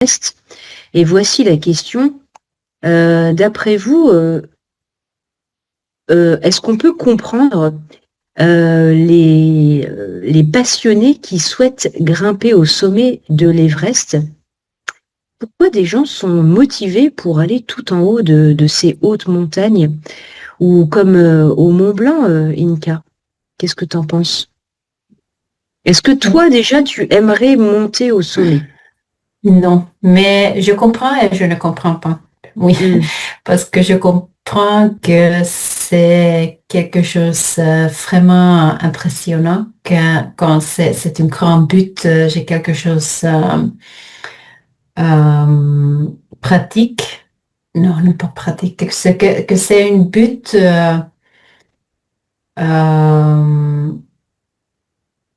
l'Everest. Et voici la question. D'après vous, est-ce qu'on peut comprendre les passionnés qui souhaitent grimper au sommet de l'Everest? Pourquoi des gens sont motivés pour aller tout en haut de ces hautes montagnes ou comme au Mont Blanc, Inka? Qu'est-ce que tu en penses? Est-ce que toi, déjà, tu aimerais monter au sommet? Non, mais je comprends et je ne comprends pas. Oui, parce que je comprends que c'est quelque chose vraiment impressionnant quand c'est une grande but, j'ai quelque chose euh, pratique. Non, non pas pratique, c'est que c'est une but euh,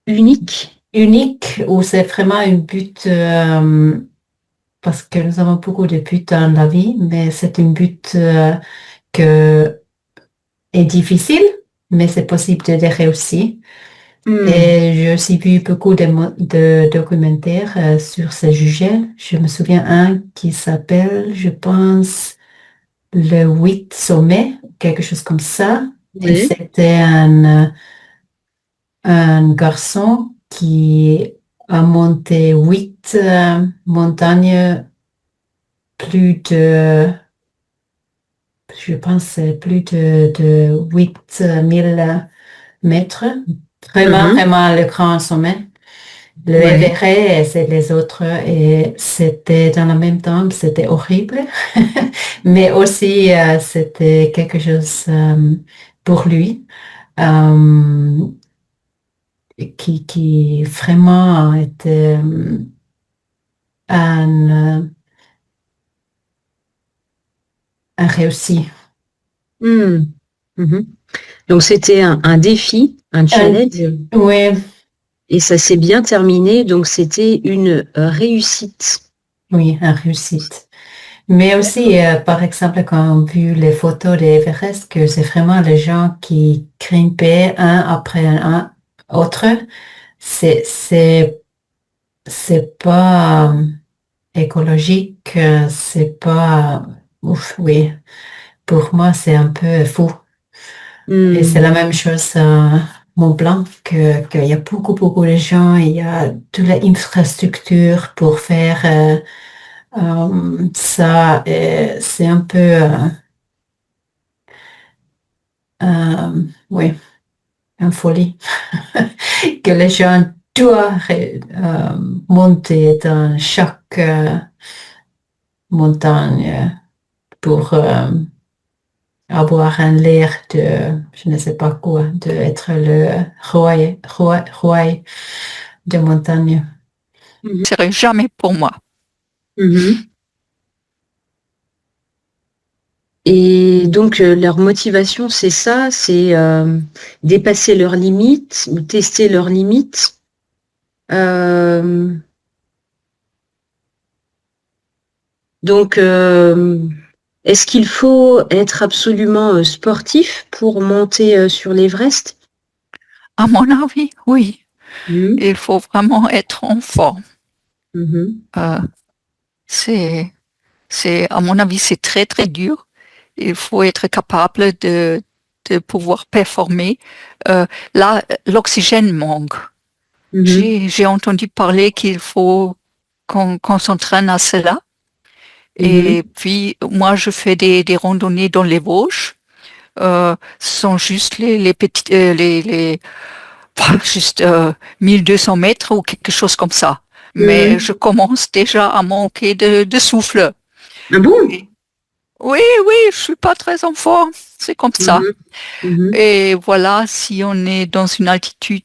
Unique? unique ou c'est vraiment une but parce que nous avons beaucoup de buts dans la vie, mais c'est une but que est difficile, mais c'est possible de les réussir. Et j'ai aussi vu beaucoup de documentaires sur ce sujet. Je me souviens un qui s'appelle, je pense, Le 8 sommets, quelque chose comme ça. Et Oui. c'était un garçon qui a monté 8 montagnes, plus de, je pense, c'est plus de 8 000 mètres. Vraiment, Mhm. vraiment le grand sommet. Le Ouais. Everest et c'est les autres. Et c'était dans le même temps, c'était horrible. Mais aussi, c'était quelque chose pour lui euh, qui vraiment était un, un réussi. Mhm. Mhm. Donc c'était un défi, un challenge, Oui, et ça s'est bien terminé, donc c'était une réussite. oui, un réussite. Mais aussi, D'accord. par exemple, quand on a vu les photos d'Everest, que c'est vraiment les gens qui grimpaient un après un autre, c'est, c'est, c'est pas écologique, c'est pas, ouf, oui. Pour moi, c'est un peu fou. Et c'est la Mhm. même chose à Mont Blanc, qu'il y a beaucoup, beaucoup de gens, il y a toute l'infrastructure pour faire ça. Et c'est un peu, oui, une folie que les gens doivent monter dans chaque montagne pour avoir un l'air de, je ne sais pas quoi, de être le roi de montagne. Mhm. Ce serait jamais pour moi. Mhm. Et donc leur motivation, c'est ça, c'est dépasser leurs limites ou tester leurs limites. Euh, donc, est-ce qu'il faut être absolument sportif pour monter sur l'Everest? À mon avis, oui. Mhm. Il faut vraiment être en forme. Mhm. Euh, c'est, à mon avis, c'est très, très dur. Il faut être capable de pouvoir performer. Là, l'oxygène manque. Mhm. J'ai entendu parler qu'il faut qu'on s'entraîne à cela. Et Mhm. puis, moi, je fais des randonnées dans les Vosges. Ce sont juste les petites, juste 1200 mètres ou quelque chose comme ça. Mais Mhm. je commence déjà à manquer de souffle. Ah bon? Et- oui, oui, je suis pas très en forme. C'est comme ça. Mhm. Mhm. Et voilà, si on est dans une altitude,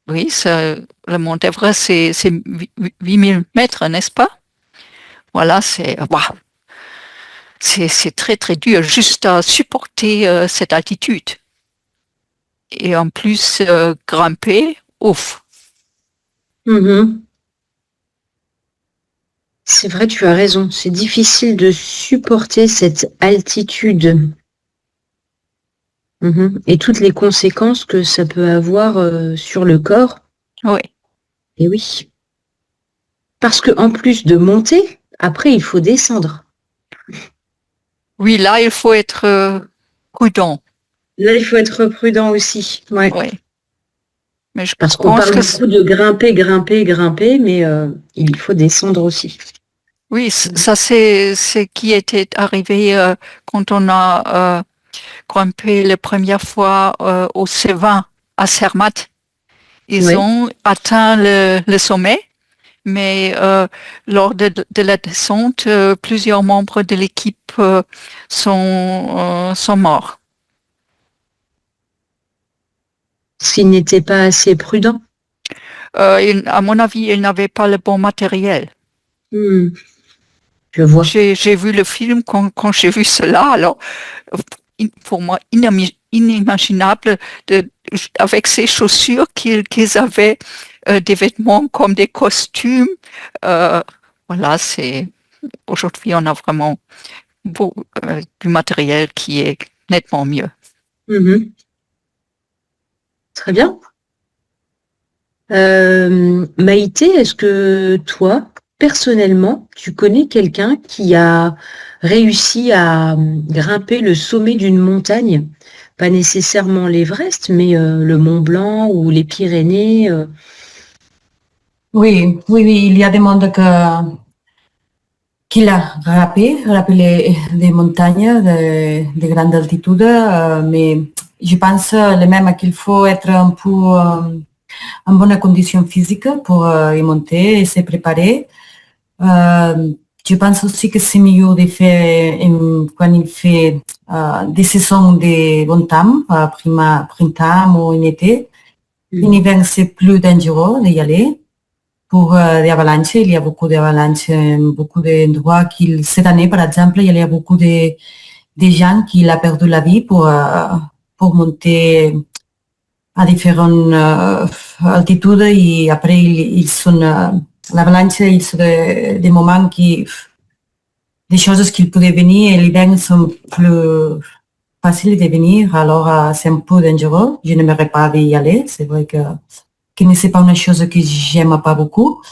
oui, le mont Everest, c'est 8000 mètres, n'est-ce pas? Voilà, waouh, c'est très, très dur juste à supporter cette altitude. Et en plus, grimper, ouf. Mhm. C'est vrai, tu as raison. C'est difficile de supporter cette altitude. Mhm. Et toutes les conséquences que ça peut avoir sur le corps. Oui. Et oui. Parce que en plus de monter, après, il faut descendre. Oui, là, il faut être prudent. Là, il faut être prudent aussi. Ouais. Oui. Mais je Parce qu'on pense parle que beaucoup de grimper, mais il faut descendre aussi. oui, ça c'est ce qui était arrivé quand on a grimpé la première fois au Cévin à Zermatt. Ils Oui. ont atteint le sommet, mais lors de la descente, plusieurs membres de l'équipe sont morts. S'il n'était pas assez prudent. À mon avis, ils n'avaient pas le bon matériel. Hmm, je vois. J'ai vu le film quand j'ai vu cela, alors pour moi inimaginable avec ces chaussures qu'ils avaient des vêtements comme des costumes. Euh, voilà, c'est aujourd'hui on a vraiment du matériel qui est nettement mieux. Mhm. Très bien. Maïté, est-ce que toi, personnellement, tu connais quelqu'un qui a réussi à grimper le sommet d'une montagne? Pas nécessairement l'Everest, mais le Mont Blanc ou les Pyrénées. Oui, oui, oui, il y a des mondes qu'il a râpé les montagnes de grande altitude, mais je pense le même qu'il faut être un peu en bonne condition physique pour y monter et se préparer. Je pense aussi que c'est mieux de faire quand il fait des saisons de bon temps, printemps ou en été. En hiver, c'est plus dangereux d'y aller. Pour des avalanches, il y a beaucoup d'avalanches, beaucoup d'endroits cette année, par exemple, il y a beaucoup de gens qui ont perdu la vie pour monter à différentes altitudes et après ils sont, l'avalanche, ils sont des moments des choses qui pouvaient venir et les vents sont plus faciles de venir, alors c'est un peu dangereux. Je n'aimerais pas y aller, c'est vrai que c'est pas une chose que j'aime pas beaucoup.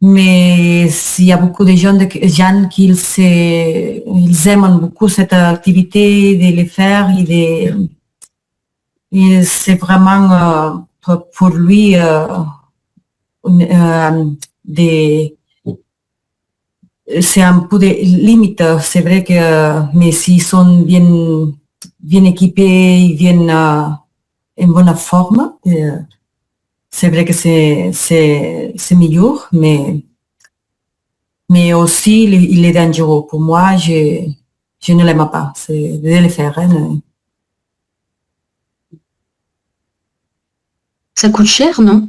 Mais il y a beaucoup de gens qui ils aiment beaucoup cette activité de les faire et c'est vraiment pour lui des, c'est un peu de limite. C'est vrai que, mais s'ils sont bien équipés, bien en bonne forme, c'est vrai que c'est meilleur, mais aussi il est dangereux. Pour moi, je ne l'aime pas. C'est de le faire. Hein. Ça coûte cher, non?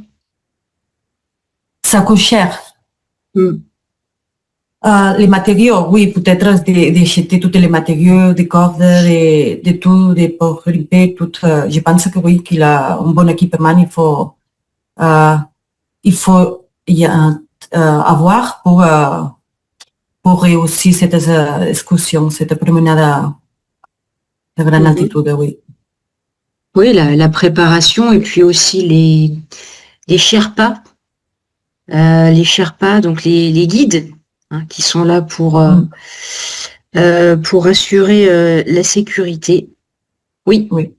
Ça coûte cher. Mm. Les matériaux, oui, peut-être d'acheter tous les matériaux, des cordes, de tout, pour grimper, tout. Je pense que oui, qu'il a un bon équipement, il faut avoir pour réussir cette excursion, cette promenade de grande altitude, oui. Oui, la préparation et puis aussi les Sherpas. Les Sherpas, donc les guides, hein, qui sont là pour assurer la sécurité. Oui. Oui.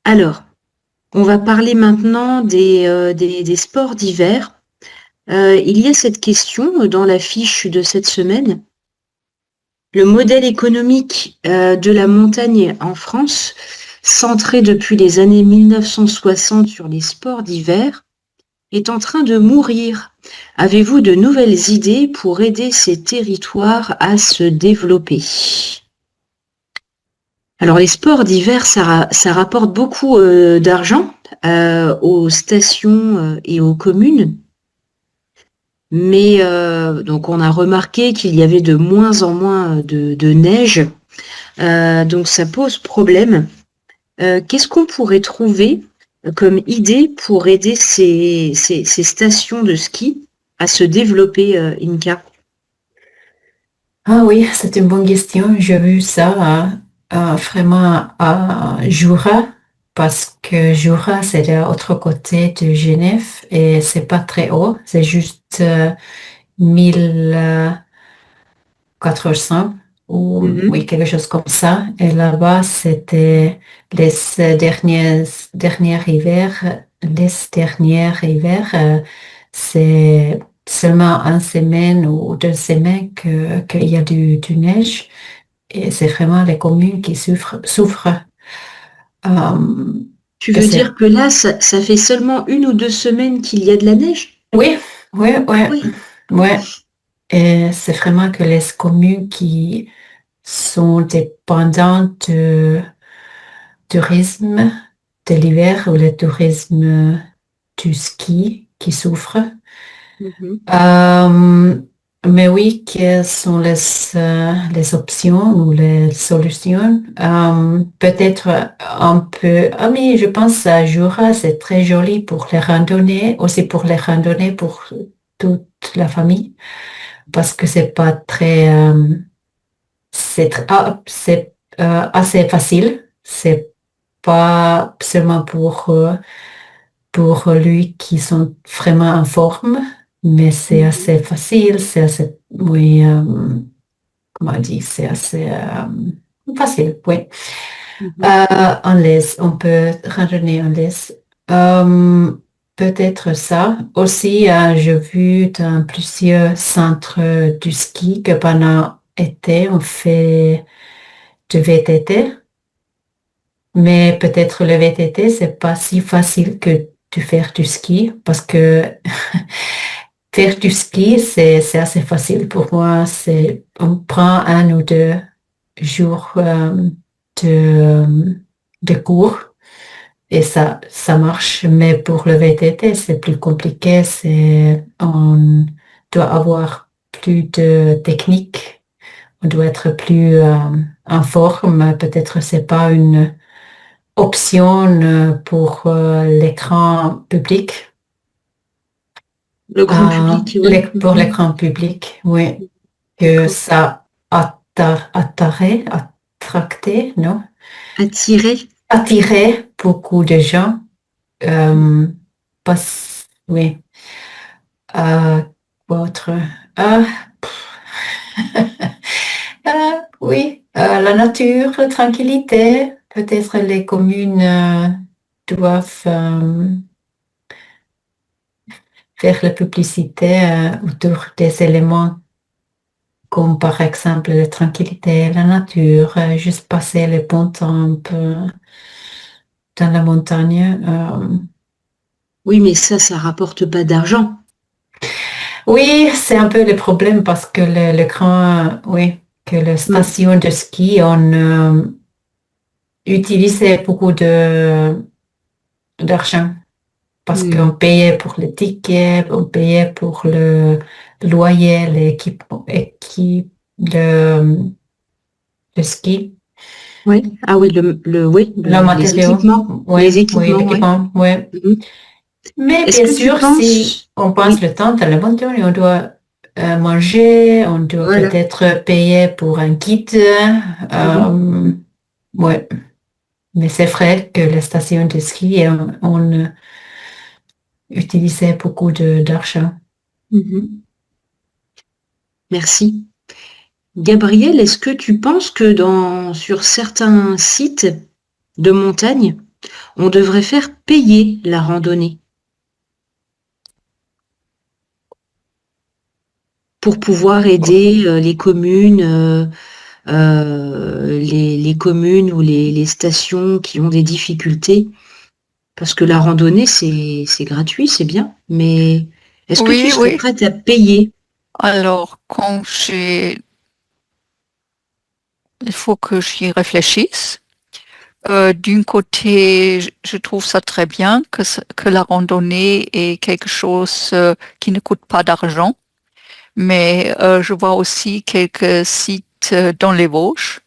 Alors, on va parler maintenant des sports d'hiver. Il y a cette question dans la fiche de cette semaine. Le modèle économique de la montagne en France, centré depuis les années 1960 sur les sports d'hiver, est en train de mourir. Avez-vous de nouvelles idées pour aider ces territoires à se développer? Alors les sports d'hiver, ça rapporte beaucoup d'argent aux stations et aux communes. Mais donc on a remarqué qu'il y avait de moins en moins de neige. Donc ça pose problème. Qu'est-ce qu'on pourrait trouver comme idée pour aider ces stations de ski à se développer, Inka? Ah oui, c'est une bonne question. J'ai vu ça vraiment à Jura, parce que Jura, c'est de l'autre côté de Genève et c'est pas très haut, c'est juste 1400 ou oui, quelque chose comme ça. Et là-bas, c'était les derniers hivers, c'est seulement une semaine ou 2 semaines qu'il y a du neige. Et c'est vraiment les communes qui souffrent. Tu Que veux c'est... dire que là, ça fait seulement 1 ou 2 semaines qu'il y a de la neige? Oui, oui, oui, Oui. oui. Et c'est vraiment que les communes qui sont dépendantes du tourisme de l'hiver ou le tourisme du ski qui souffrent. Mhm. Mais oui, quelles sont les options ou les solutions? Peut-être un peu. Ah, mais je pense à Jura, c'est très joli pour les randonnées, aussi pour les randonnées pour toute la famille, parce que c'est pas très, c'est assez facile. C'est pas seulement pour lui qui sont vraiment en forme, mais c'est assez facile, c'est assez, oui, comment on dit, c'est assez facile, oui. Mhm. En laisse, on peut randonner en laisse. Euh, Peut-être ça. Aussi, j'ai vu dans plusieurs centres du ski que pendant l'été, on fait du VTT. Mais peut-être le VTT, c'est pas si facile que de faire du ski parce que faire du ski, c'est assez facile pour moi. On prend 1 ou 2 jours de, de cours et ça marche. Mais pour le VTT, c'est plus compliqué. On doit avoir plus de technique. On doit être plus en forme. Peut-être c'est pas une option pour l'écran public. Le grand public, oui. Pour Mhm. l'écran public, oui, que D'accord. ça attracté, non? Attirer. Attirer beaucoup de gens. Euh, oui. Quoi autre? Ah, oui, la nature, la tranquillité. Peut-être les communes doivent faire la publicité autour des éléments comme par exemple la tranquillité, la nature, juste passer le bon temps dans la montagne. Oui, mais ça rapporte pas d'argent. Oui, c'est un peu le problème parce que le grand, oui, que la Mm. station de ski, on utilisait beaucoup d'argent parce qu'on Mm. payait pour le ticket, on payait pour le loyer, le ski. Oui. Ah oui, oui, Le les matériau, équipements. oui, Les oui, équipements, oui. l'équipement, oui. Mhm. Mais Est-ce bien que tu sûr, si penses? on passe Oui, le temps dans la montagne, on doit manger, on doit voilà. peut-être payer pour un guide. Mhm. Euh, ouais. Mais c'est vrai que les stations de ski, on utilisait beaucoup d'argent. Mhm. Merci. Gabriel, est-ce que tu penses que sur certains sites de montagne, on devrait faire payer la randonnée pour pouvoir aider les communes, les communes ou les stations qui ont des difficultés? Parce que la randonnée, c'est gratuit, c'est bien, mais est-ce que tu Oui, serais oui. prête à payer? Alors, il faut que j'y réfléchisse. D'un côté, je trouve ça très bien que la randonnée est quelque chose qui ne coûte pas d'argent, mais je vois aussi quelques sites dans les Vosges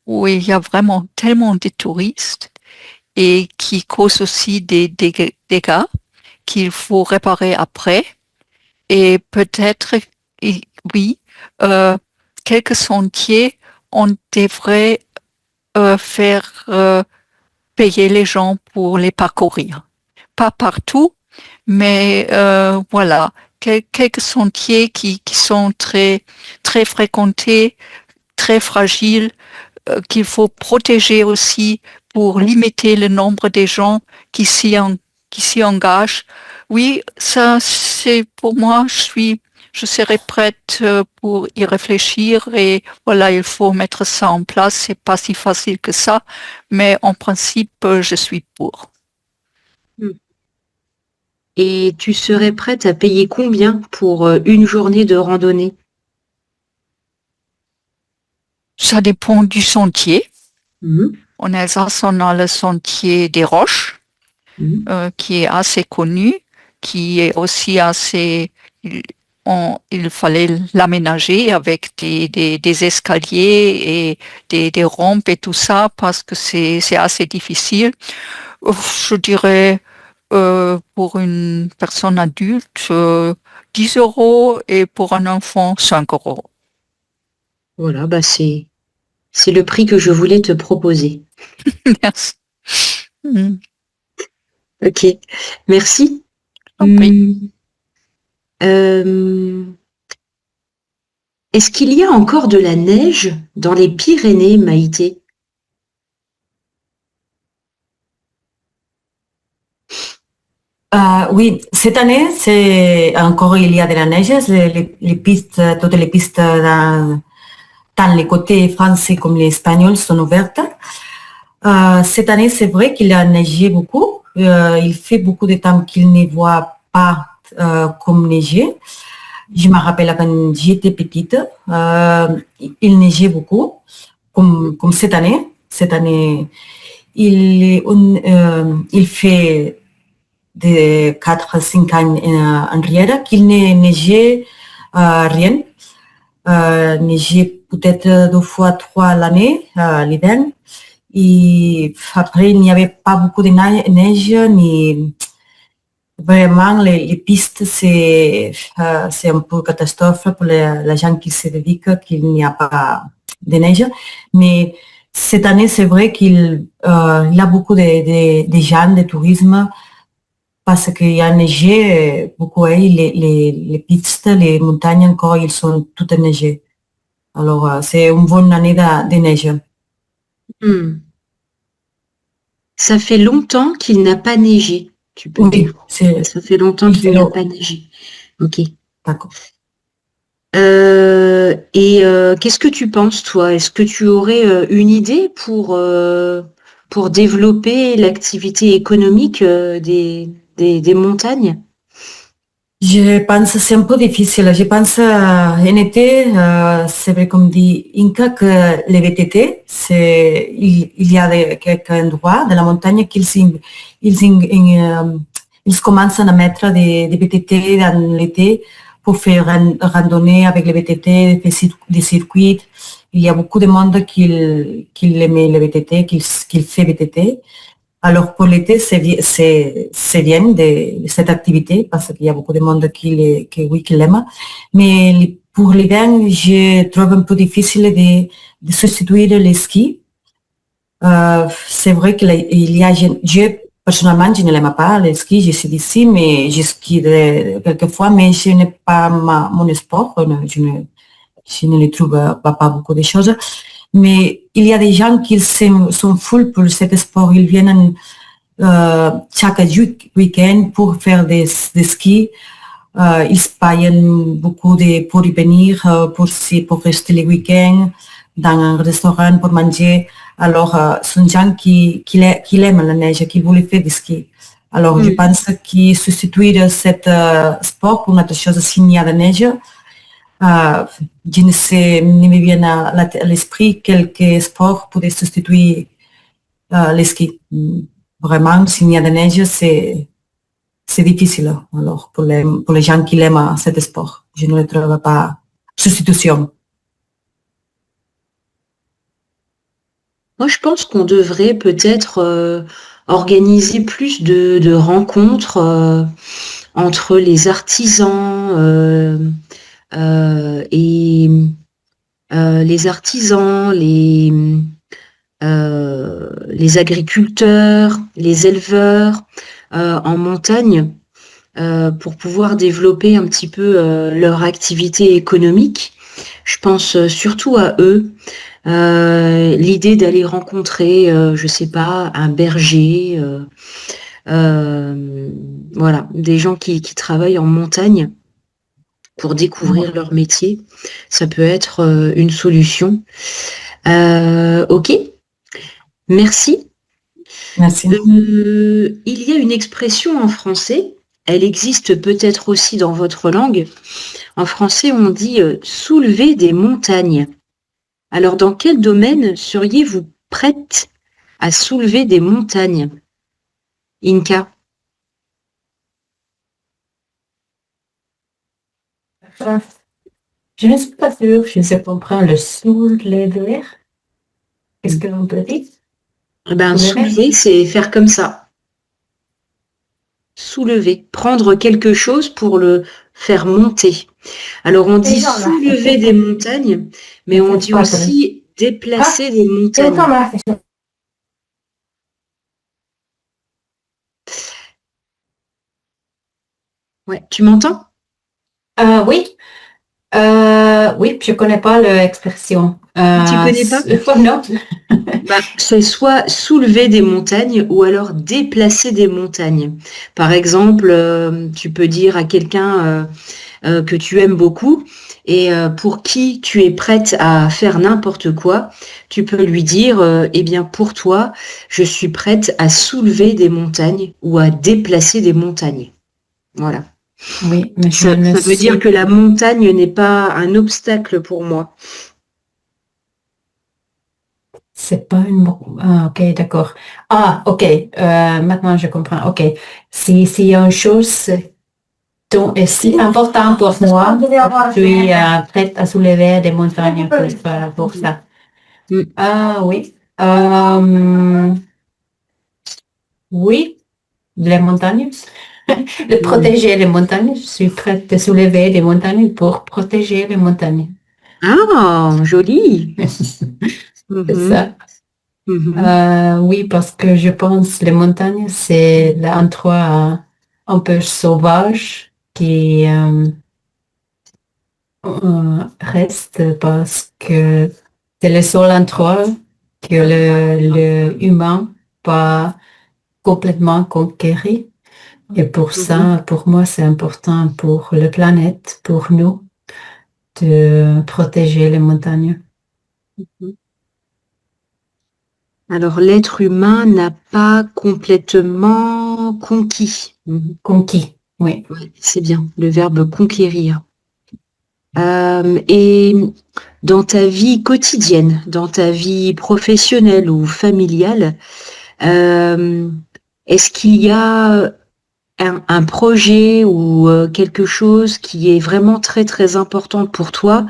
où il y a vraiment tellement de touristes et qui causent aussi des dégâts qu'il faut réparer après. Et peut-être, et- oui, euh, quelques sentiers, on devrait faire payer les gens pour les parcourir. Pas partout, mais voilà, quelques sentiers qui sont très, très fréquentés, très fragiles, qu'il faut protéger aussi pour limiter le nombre des gens qui s'y engagent. Oui, ça, c'est pour moi, je serais prête pour y réfléchir et voilà, il faut mettre ça en place. C'est pas si facile que ça, mais en principe, je suis pour. Et tu serais prête à payer combien pour une journée de randonnée? Ça dépend du sentier. Mhm. En Alsace, on a le sentier des Roches, Mhm. qui est assez connu, qui est aussi assez... il fallait l'aménager avec des escaliers et des rampes et tout ça parce que c'est assez difficile. Je dirais pour une personne adulte, 10 euros et pour un enfant, 5 euros. Voilà, bah c'est le prix que je voulais te proposer. Merci. Mm, Ok, merci. tant pis. Euh, Est-ce qu'il y a encore de la neige dans les Pyrénées, Maïté? Oui, cette année, c'est encore il y a de la neige. Les pistes, toutes les pistes tant les côtés français comme les espagnols sont ouvertes. Cette année, c'est vrai qu'il a neigé beaucoup. Il fait beaucoup de temps qu'il ne voit pas comme neiger. Je me rappelle quand j'étais petite, il neigeait beaucoup, comme cette année. Cette année, il fait de 4 à 5 ans en arrière qu'il ne neigeait rien. Neigeait peut-être 2 fois, 3 l'année, l'hiver. Et après, il n'y avait pas beaucoup de neige, ni vraiment les pistes, c'est un peu catastrophe pour la gens qui se dediquent qu'il n'y a pas de neige. Mais cette année, c'est vrai qu'il il a beaucoup de gens, de tourisme, parce qu'il y a neigé beaucoup, et les pistes, les montagnes encore, ils sont toutes neigées. Alors, c'est une bonne année de neige. Hmm. Ça fait longtemps qu'il n'a pas neigé, tu peux dire. Oui, Ça fait longtemps qu'il n'a pas neigé. Ok. d'accord. Qu'est-ce que tu penses, toi? Est-ce que tu aurais une idée pour développer l'activité économique des montagnes? Je pense que c'est un peu difficile. Je pense en été, c'est vrai comme dit Inca que les VTT, il y a quelques endroits de la montagne ils commencent à mettre des VTT dans l'été pour faire une randonnée avec les VTT, des circuits. Il y a beaucoup de monde qui aime les VTT, qui fait VTT. Alors pour l'été, c'est bien de cette activité parce qu'il y a beaucoup de monde qui l'aime. Mais pour l'hiver, je trouve un peu difficile de substituer les skis. C'est vrai qu'il y a, personnellement, je ne l'aime pas, les skis, je suis d'ici, mais je skie quelquefois, mais ce n'est pas mon sport. Je ne les trouve pas beaucoup de choses. Mais il y a des gens qui sont full pour cet sport. Ils viennent chaque week-end pour faire des skis. Ils payent beaucoup pour y venir, pour rester les week-ends dans un restaurant pour manger. Alors, ce sont des gens qui aiment la neige, qui voulaient faire des skis. Alors, je pense que substituer cet sport pour une autre chose s'il y a de neige, je ne sais, ne me vient à l'esprit quelques sports pour substituer les skis. Vraiment, s'il y a de neige, c'est difficile. Alors, pour les gens qui aiment cet sport, je ne le trouve pas substitution. Moi, je pense qu'on devrait peut-être organiser plus de rencontres entre les artisans et les artisans, les agriculteurs, les éleveurs en montagne pour pouvoir développer un petit peu leur activité économique. Je pense surtout à eux. L'idée d'aller rencontrer, je sais pas, un berger, voilà, des gens qui travaillent en montagne pour découvrir leur métier, ça peut être une solution. Ok, merci. Merci. Il y a une expression en français, elle existe peut-être aussi dans votre langue. En français, on dit soulever des montagnes. Alors, dans quel domaine seriez-vous prête à soulever des montagnes, Inka? Je ne suis pas sûre, je sais comprendre le soulever. Qu'est-ce que l'on peut dire? Eh ben, soulever, c'est faire comme ça. Soulever, prendre quelque chose pour le faire monter. Alors, on dit soulever des montagnes, mais on dit aussi déplacer des montagnes. Ouais, tu m'entends? Oui. Oui, je connais pas l'expression. Tu connais pas? Non. C'est soit soulever des montagnes ou alors déplacer des montagnes. Par exemple, tu peux dire à quelqu'un que tu aimes beaucoup et pour qui tu es prête à faire n'importe quoi, tu peux lui dire, eh bien pour toi, je suis prête à soulever des montagnes ou à déplacer des montagnes. Voilà. Oui, mais Ça veut dire que la montagne n'est pas un obstacle pour moi. C'est pas une... Ah, ok, d'accord. Ah, ok. Maintenant, je comprends. Ok. S'il y a une chose dont est si important pour moi, je suis prête à soulever des montagnes pour ça. Ah, oui. Oui, les montagnes. De protéger les montagnes. Je suis prête à soulever des montagnes pour protéger les montagnes. Ah, joli. C'est ça. Mhm. Oui, parce que je pense les montagnes, c'est l'endroit un peu sauvage qui reste parce que c'est le seul endroit que le humain pas complètement conquérir. Et pour ça, pour moi, c'est important pour la planète, pour nous, de protéger les montagnes. Alors, l'être humain n'a pas complètement conquis. Conquis, oui. Ouais, c'est bien, le verbe conquérir. Et dans ta vie quotidienne, dans ta vie professionnelle ou familiale, est-ce qu'il y a un projet ou quelque chose qui est vraiment très très important pour toi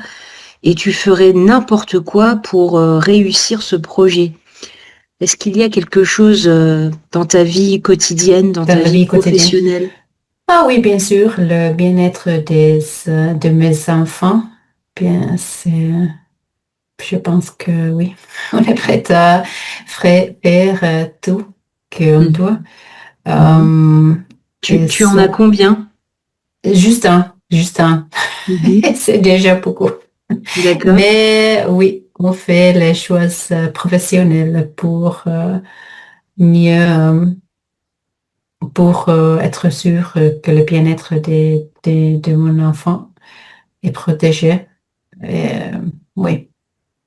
et tu ferais n'importe quoi pour réussir ce projet? Est-ce qu'il y a quelque chose dans ta vie quotidienne, dans ta vie professionnelle? Ah oui, bien sûr, le bien-être de mes enfants, bien, je pense que oui, on est prêt à faire tout qu'on doit. Tu en as combien? Juste un. C'est déjà beaucoup. D'accord. Mais oui, on fait les choses professionnelles pour mieux, pour être sûr que le bien-être de mon enfant est protégé. Et, oui,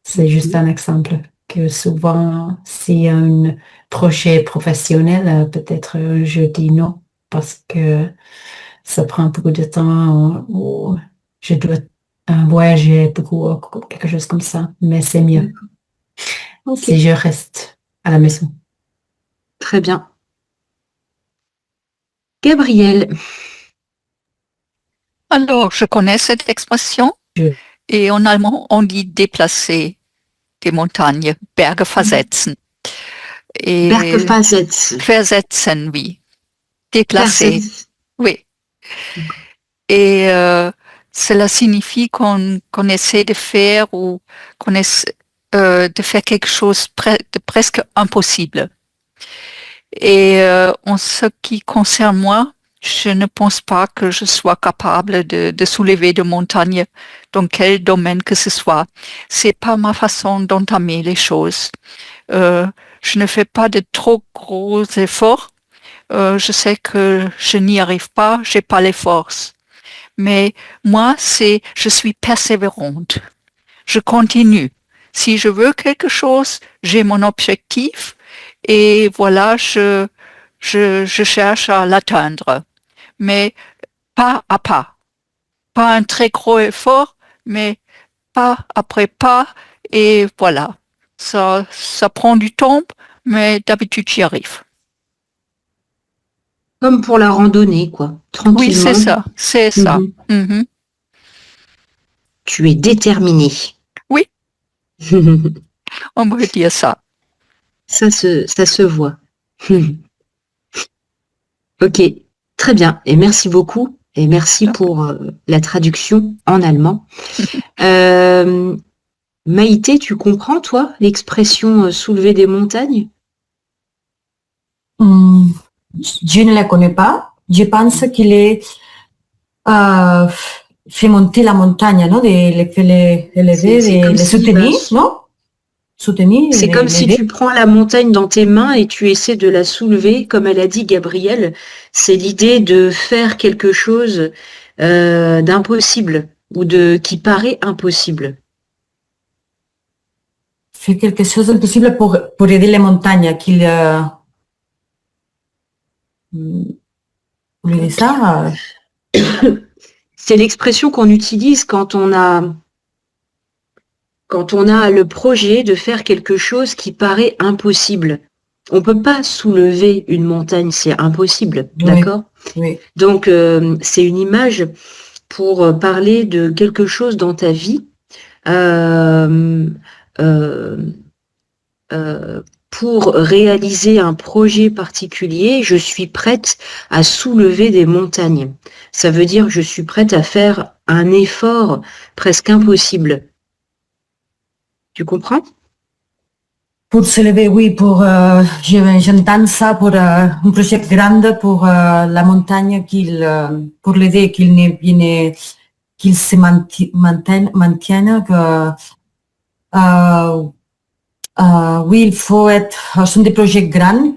c'est juste un exemple que souvent, s'il y a un projet professionnel, peut-être je dis non parce que ça prend beaucoup de temps ou je dois voyager beaucoup ou quelque chose comme ça. Mais c'est mieux si je reste à la maison. Très bien. Gabriel. Alors, je connais cette expression et en allemand, on dit déplacer des montagnes, Berge versetzen. Et Berge versetzen. Versetzen, oui. Déplacer. Oui. Et cela signifie qu'on essaie de faire ou qu'on essaie de faire quelque chose de presque impossible. Et en ce qui concerne moi, je ne pense pas que je sois capable de soulever de montagnes dans quel domaine que ce soit. C'est pas ma façon d'entamer les choses. Je ne fais pas de trop gros efforts. Je sais que je n'y arrive pas, j'ai pas les forces. Mais moi, je suis persévérante. Je continue. Si je veux quelque chose, j'ai mon objectif et voilà, je cherche à l'atteindre. Mais pas à pas. Pas un très gros effort, mais pas après pas et voilà. Ça prend du temps, mais d'habitude j'y arrive. Comme pour la randonnée, quoi. Oui, c'est Tranquillement. ça, c'est ça. Mhm. Mhm. Tu es déterminé. Oui, on peut dire ça. Ça se voit. Ok, très bien. Et merci beaucoup. Et merci pour la traduction en allemand. Maïté, tu comprends, toi, l'expression soulever des montagnes? Je ne la connais pas. Je pense qu'il est fait monter la montagne, non? De les faire élever, C'est comme de les si, soutenir, non? Soutenir, c'est comme si l'aider. tu prends la montagne dans tes mains et tu essaies de la soulever, comme elle a dit Gabrielle. C'est l'idée de faire quelque chose d'impossible ou qui paraît impossible. Faire quelque chose d'impossible pour aider les montagnes, vous voulez dire ça? C'est l'expression qu'on utilise quand on a le projet de faire quelque chose qui paraît impossible. On peut pas soulever une montagne, c'est impossible, Oui, d'accord? oui. Donc, c'est une image pour parler de quelque chose dans ta vie euh, euh, pour réaliser un projet particulier, je suis prête à soulever des montagnes. Ça veut dire que je suis prête à faire un effort presque impossible. Tu comprends? Pour se lever, oui, j'entends ça pour un projet grand pour la montagne, pour l'aider, qu'il se maintienne, que, oui, il faut ce sont des projets grands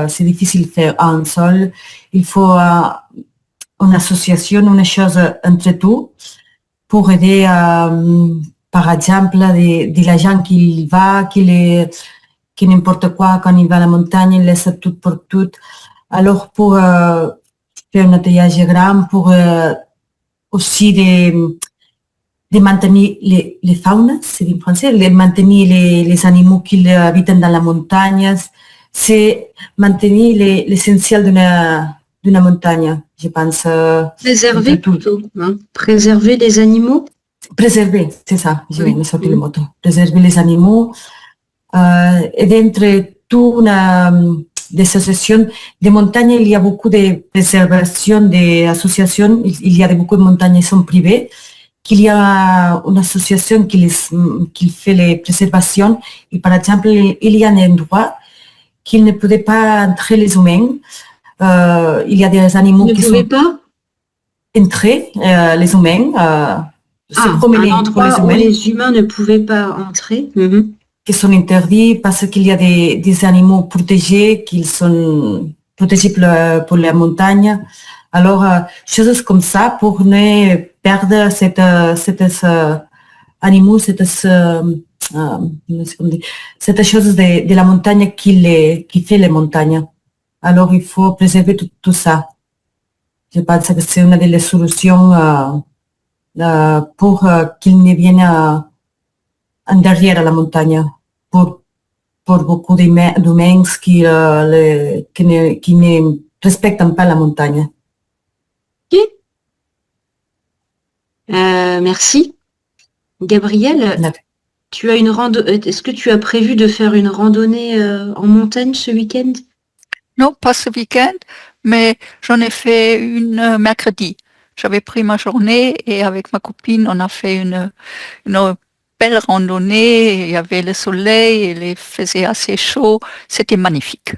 c'est difficile de faire un seul. Il faut une association, une chose entre tous pour aider, par exemple, de la gens qui va, qui n'importe quoi, quand il va à la montagne, il laisse tout pour tout. Alors, pour faire un nettoyage grand, pour aussi de maintenir les faunes, c'est en français, de maintenir les animaux qui habitent dans la montagne, c'est maintenir l'essentiel d'une montagne, je pense. Préserver Entre tout. plutôt, hein. Préserver les animaux. Préserver, c'est ça, je Oui. me sorti le mot. Préserver les animaux. Et d'entre toutes des associations de montagnes, il y a beaucoup de préservation, d'associations. Il y a beaucoup de montagnes qui sont privées. Qu'il y a une association qui fait les préservations. Et par exemple, il y a un endroit qu'il ne pouvait pas entrer les humains. Il y a des animaux Ne qui pouvez sont pas? entrés, les humains, se promener Un pour les endroit où humains, les humains ne pouvaient pas entrer. qui sont interdits parce qu'il y a des animaux protégés, qui sont protégés pour la montagne. Alors, choses comme ça pour ne perdre cet animaux, cette chose de la montagne qui fait les montagnes. Alors, il faut préserver tout ça. Je pense que c'est une des solutions pour qu'il ne vienne en derrière la montagne, pour beaucoup d'humains qui ne respectent pas la montagne. Ok. Merci. Gabrielle, tu as est-ce que tu as prévu de faire une randonnée en montagne ce week-end? Non, pas ce week-end, mais j'en ai fait une mercredi. J'avais pris ma journée et avec ma copine, on a fait une belle randonnée, il y avait le soleil, il faisait assez chaud, c'était magnifique.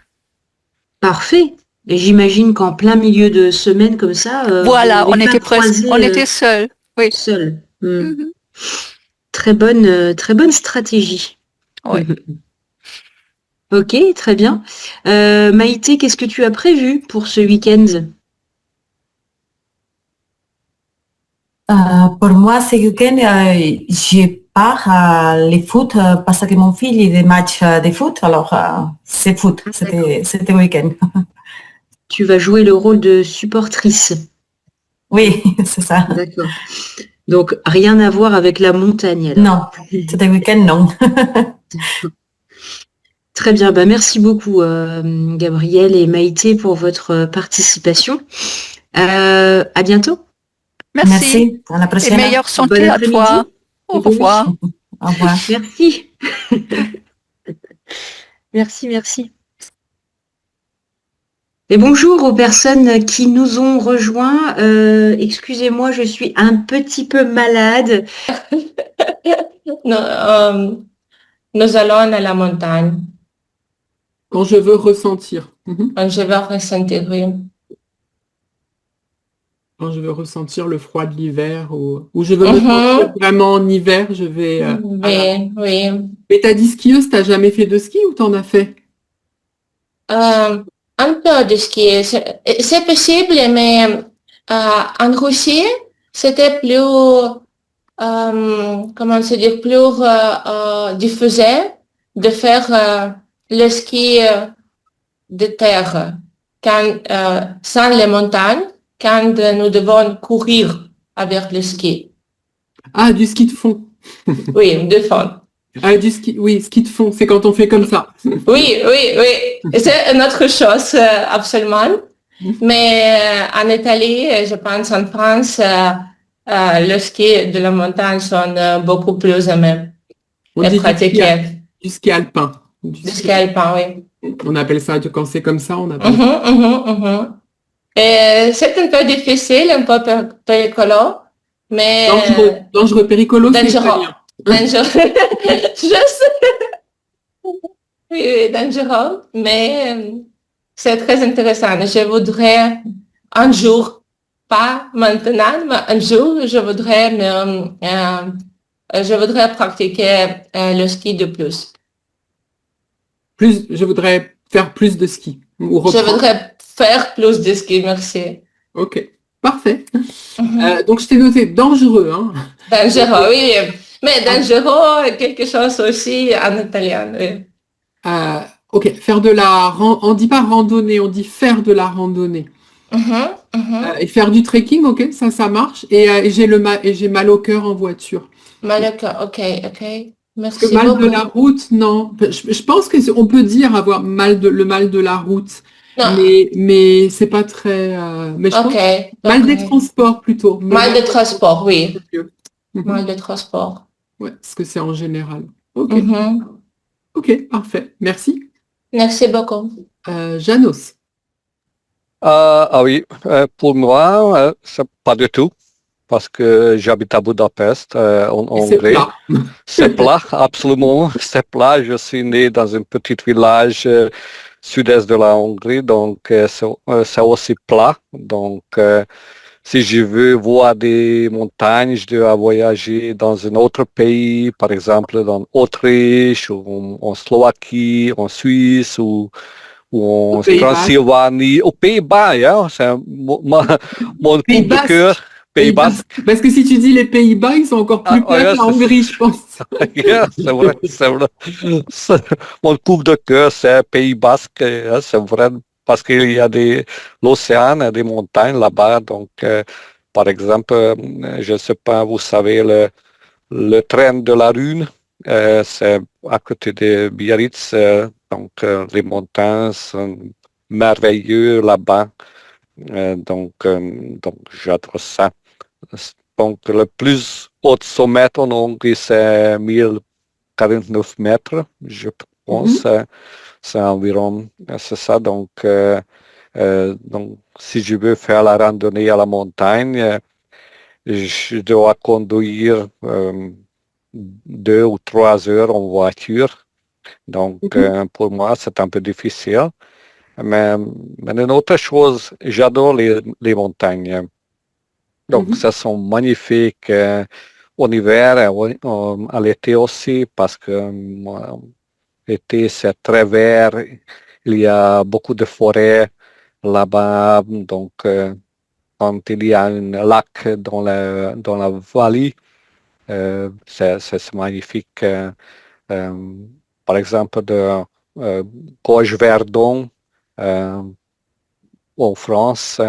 Parfait. Et j'imagine qu'en plein milieu de semaine comme ça, Voilà, vous on n'avez pas était croisé on était seuls. Oui. seul. Mhm. Très bonne stratégie. Oui. Ok, très bien. Maïté, qu'est-ce que tu as prévu pour ce week-end? Pour moi, ce week-end, je pars à les foot parce que mon fils il a des matchs de foot. Alors, c'est foot, c'était week-end. Tu vas jouer le rôle de supportrice. Oui, c'est ça. D'accord. Donc, rien à voir avec la montagne, alors. Non, c'était week-end, non. Très bien, bah merci beaucoup Gabriel et Maïté pour votre participation. À bientôt. Merci. Merci. À la Et prochaine. meilleure santé Bon à après-midi. toi. Au Eh bien oui. revoir. Au revoir. Merci. Merci. Et bonjour aux personnes qui nous ont rejoints. Excusez-moi, je suis un petit peu malade. Nous allons à la montagne. Quand je veux ressentir. Je vais ressentir, oui. Quand je veux ressentir le froid de l'hiver ou je veux me sentir vraiment en hiver, je vais... Oui. Mais t'as dit skieuse, t'as jamais fait de ski ou t'en as fait? Un peu de ski, c'est possible, mais en Russie, c'était plus, comment se dire, plus diffusé de faire le ski de terre sans les montagnes, quand nous devons courir avec le ski. Ah, du ski de fond. Oui, de fond. Ah, du ski, oui, ski de fond, c'est quand on fait comme ça. Oui. C'est une autre chose, absolument. Mais en Italie, je pense en France, le ski de la montagne sont beaucoup plus aimés On et dit pratiqués. du ski alpin. Du ski alpin, oui. On appelle ça, quand c'est comme ça, on appelle ça. Et c'est un peu difficile, un peu péricolo, mais... Dangereux, péricolo, c'est dangereux. italien. Dangereux. Je sais. Oui, dangereux, mais c'est très intéressant. Je voudrais un jour, pas maintenant, mais un jour, je voudrais pratiquer le ski de plus. Je voudrais faire plus de ski. Ou Je voudrais faire plus de ski, merci. Ok, parfait. Donc, je t'ai noté dangereux. Hein. Dangereux, oui. Mais dangereux, quelque chose aussi en italien, oui. Ok, on dit pas randonnée, on dit faire de la randonnée. Et faire du trekking, ok, ça marche. Et j'ai mal au cœur en voiture. Mal au cœur, ok. Merci Le mal beaucoup. de la route, non. Je pense qu'on peut dire avoir le mal de la route. Non. Mais c'est pas très... mais je pense mal des transports plutôt. Mal de transport, oui. Mal de transport. Ouais, parce que c'est en général. Ok. Ok, parfait. Merci. Merci beaucoup. Janos. Oui, pour moi, c'est pas du tout, parce que j'habite à Budapest, en Hongrie. C'est plat, absolument, c'est plat. Je suis né dans un petit village sud-est de la Hongrie, donc c'est aussi plat. Donc, si je veux voir des montagnes, je dois voyager dans un autre pays, par exemple en Autriche, ou en Slovaquie, en Suisse, ou en Transylvanie, aux Pays-Bas, hein, c'est mon coup de cœur. Pays Basque. Parce que si tu dis les Pays-Bas, ils sont encore plus plats que la Hongrie, je pense. C'est vrai. Mon coup de cœur, c'est Pays Basque, c'est vrai, parce qu'il y a l'océan et des montagnes là-bas. Donc, par exemple, je ne sais pas, vous savez, le train de la Rune, c'est à côté de Biarritz. Donc, les montagnes sont merveilleuses là-bas. Donc j'adore ça. Donc, le plus haut sommet en Hongrie, c'est 1049 mètres, je pense. C'est environ, c'est ça. Donc, si je veux faire la randonnée à la montagne, je dois conduire 2 ou 3 heures en voiture. Donc, pour moi, c'est un peu difficile. Mais une autre chose, j'adore les montagnes. Donc, ça sont magnifiques en hiver et à l'été aussi, parce que l'été, c'est très vert. Il y a beaucoup de forêts là-bas. Donc, quand il y a un lac dans la vallée, c'est magnifique. Par exemple, de Gorge-Verdon en France.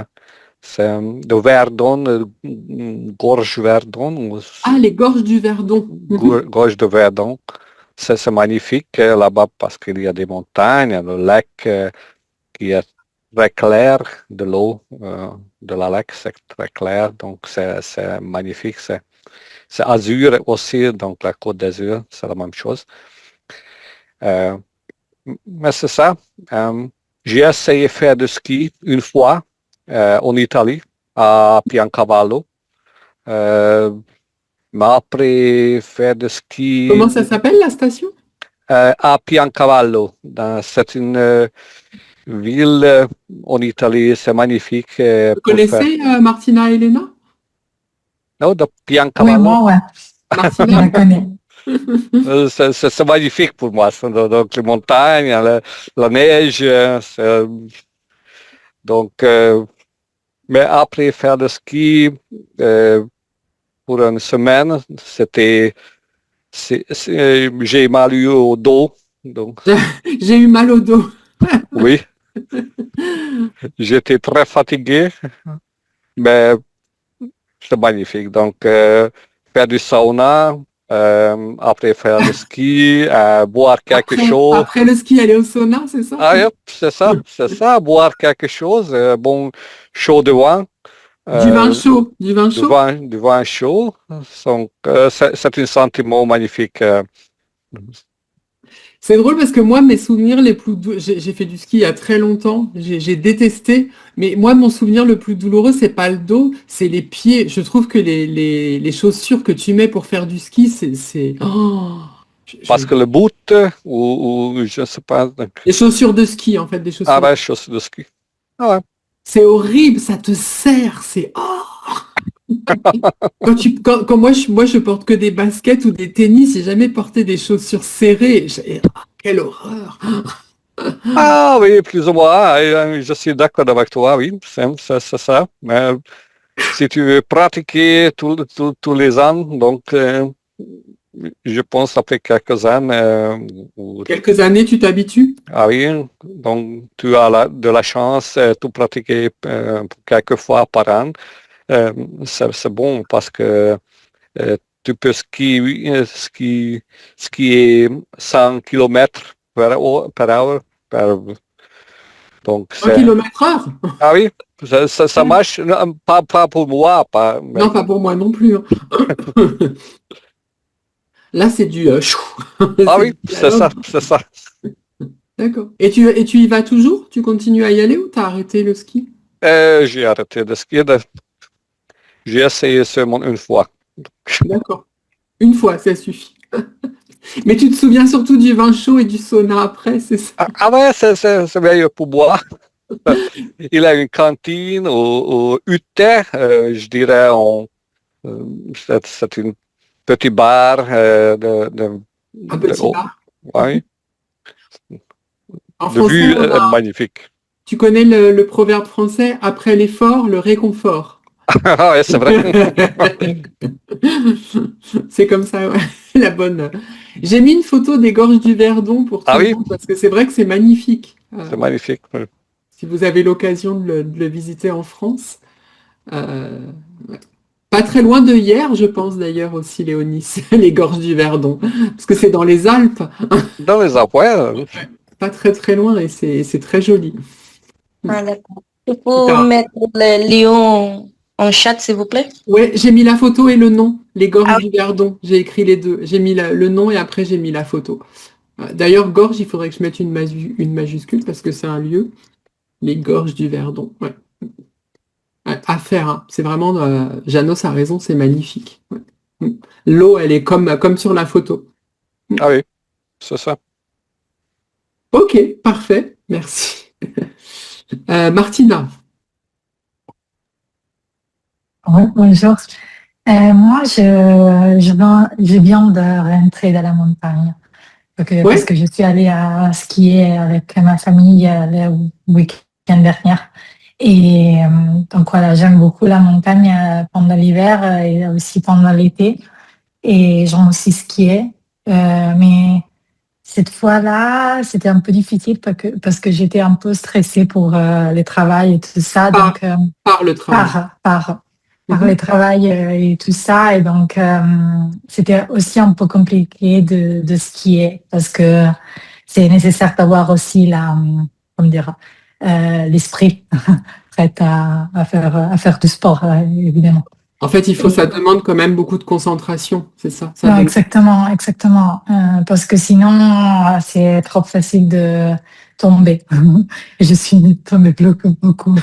C'est de Verdon, Gorge-Verdon. Ah, les gorges du Verdon. Gorge de Verdon. C'est magnifique là-bas parce qu'il y a des montagnes, le lac qui est très clair, de l'eau de la lac, c'est très clair, donc c'est magnifique. C'est azur aussi, donc la Côte d'Azur, c'est la même chose. Mais c'est ça. J'ai essayé de faire du ski une fois en Italie, à Piancavallo. Mais après faire du ski... Comment ça s'appelle la station? À Piancavallo. C'est une ville en Italie, c'est magnifique. Vous connaissez Martina Elena? Non, de Oui, Piancavallo. moi, ouais. Je Martina, la connais. C'est magnifique pour moi. Donc les montagnes, la neige. Donc, mais après faire le ski pour une semaine, j'ai mal eu au dos. Donc, j'ai eu mal au dos. oui, j'étais très fatigué, mais c'est magnifique. Donc, faire du sauna, après faire le ski, boire quelque chose. Après le ski, aller au sauna, c'est ça? Ah, yep, c'est ça, boire quelque chose, bon chaud de vin. Du vin chaud, du vin chaud. Du vin chaud. Donc, c'est un sentiment magnifique. C'est drôle parce que moi, mes souvenirs les plus j'ai fait du ski il y a très longtemps, j'ai détesté, mais moi, mon souvenir le plus douloureux, c'est pas le dos, c'est les pieds. Je trouve que les chaussures que tu mets pour faire du ski, c'est... Oh, Parce que le boot, ou je ne sais pas. Les chaussures de ski, en fait, des chaussures. Ah ouais, chaussures de ski. Ah ouais. C'est horrible, ça te serre, c'est... Oh quand moi, je porte que des baskets ou des tennis, j'ai jamais porté des chaussures serrées. Quelle horreur! Ah oui, plus ou moins. Je suis d'accord avec toi, oui, c'est ça. Mais si tu veux pratiquer tous les ans, donc je pense après quelques années. Quelques années, tu t'habitues? Ah oui, donc tu as de la chance de pratiquer quelques fois par an. C'est bon parce que tu peux skier 100 km par heure. Donc, 1 km/h? Ah oui, ça marche, non, pas pour moi. Non, pas pour moi non plus. Hein. Là, c'est du... Ah oui, c'est ça. D'accord. Et tu y vas toujours? Tu continues à y aller ou tu as arrêté le ski? J'ai arrêté de skier. J'ai essayé seulement une fois. D'accord. Une fois, ça suffit. Mais tu te souviens surtout du vin chaud et du sauna après, c'est ça? Ah ouais, c'est meilleur pour boire. Il a une cantine au UT, je dirais, c'est un petit bar. Un petit bar. Oui. En De français, vue magnifique. tu connais le proverbe français, après l'effort, le réconfort. Ah ouais, c'est vrai. C'est comme ça, ouais. La bonne. J'ai mis une photo des gorges du Verdon pour tout le monde, parce que c'est vrai que c'est magnifique. C'est magnifique. Oui. Si vous avez l'occasion de le visiter en France. Ouais. Pas très loin de hier, je pense d'ailleurs aussi, Léonie, les gorges du Verdon, parce que c'est dans les Alpes. Dans les Alpes, ouais. Pas très loin et c'est très joli. Ah, d'accord. Il faut mettre le lion en chat, s'il vous plaît. Ouais, j'ai mis la photo et le nom, les gorges du Verdon. J'ai écrit les deux. J'ai mis le nom et après j'ai mis la photo. D'ailleurs, gorge, il faudrait que je mette une majuscule parce que c'est un lieu. Les gorges du Verdon. Ouais. À faire. Hein. C'est vraiment. Janos a raison, c'est magnifique. Ouais. L'eau, elle est comme sur la photo. Ah oui, c'est ça. Ok, parfait, merci. Martina. Oui, bonjour. Moi, je viens de rentrer dans la montagne. Parce que je suis allée à skier avec ma famille le week-end dernier. Et donc voilà, j'aime beaucoup la montagne pendant l'hiver et aussi pendant l'été. Et j'aime aussi skier. Mais cette fois-là, c'était un peu difficile parce que j'étais un peu stressée pour le travail et tout ça. Par le travail. Par le travail et tout ça. Et donc, c'était aussi un peu compliqué de skier parce que c'est nécessaire d'avoir aussi l'esprit prêt à faire du sport, évidemment. En fait, ça demande quand même beaucoup de concentration, c'est ça? Non, exactement. Parce que sinon, c'est trop facile de tomber. Et je suis tombée beaucoup.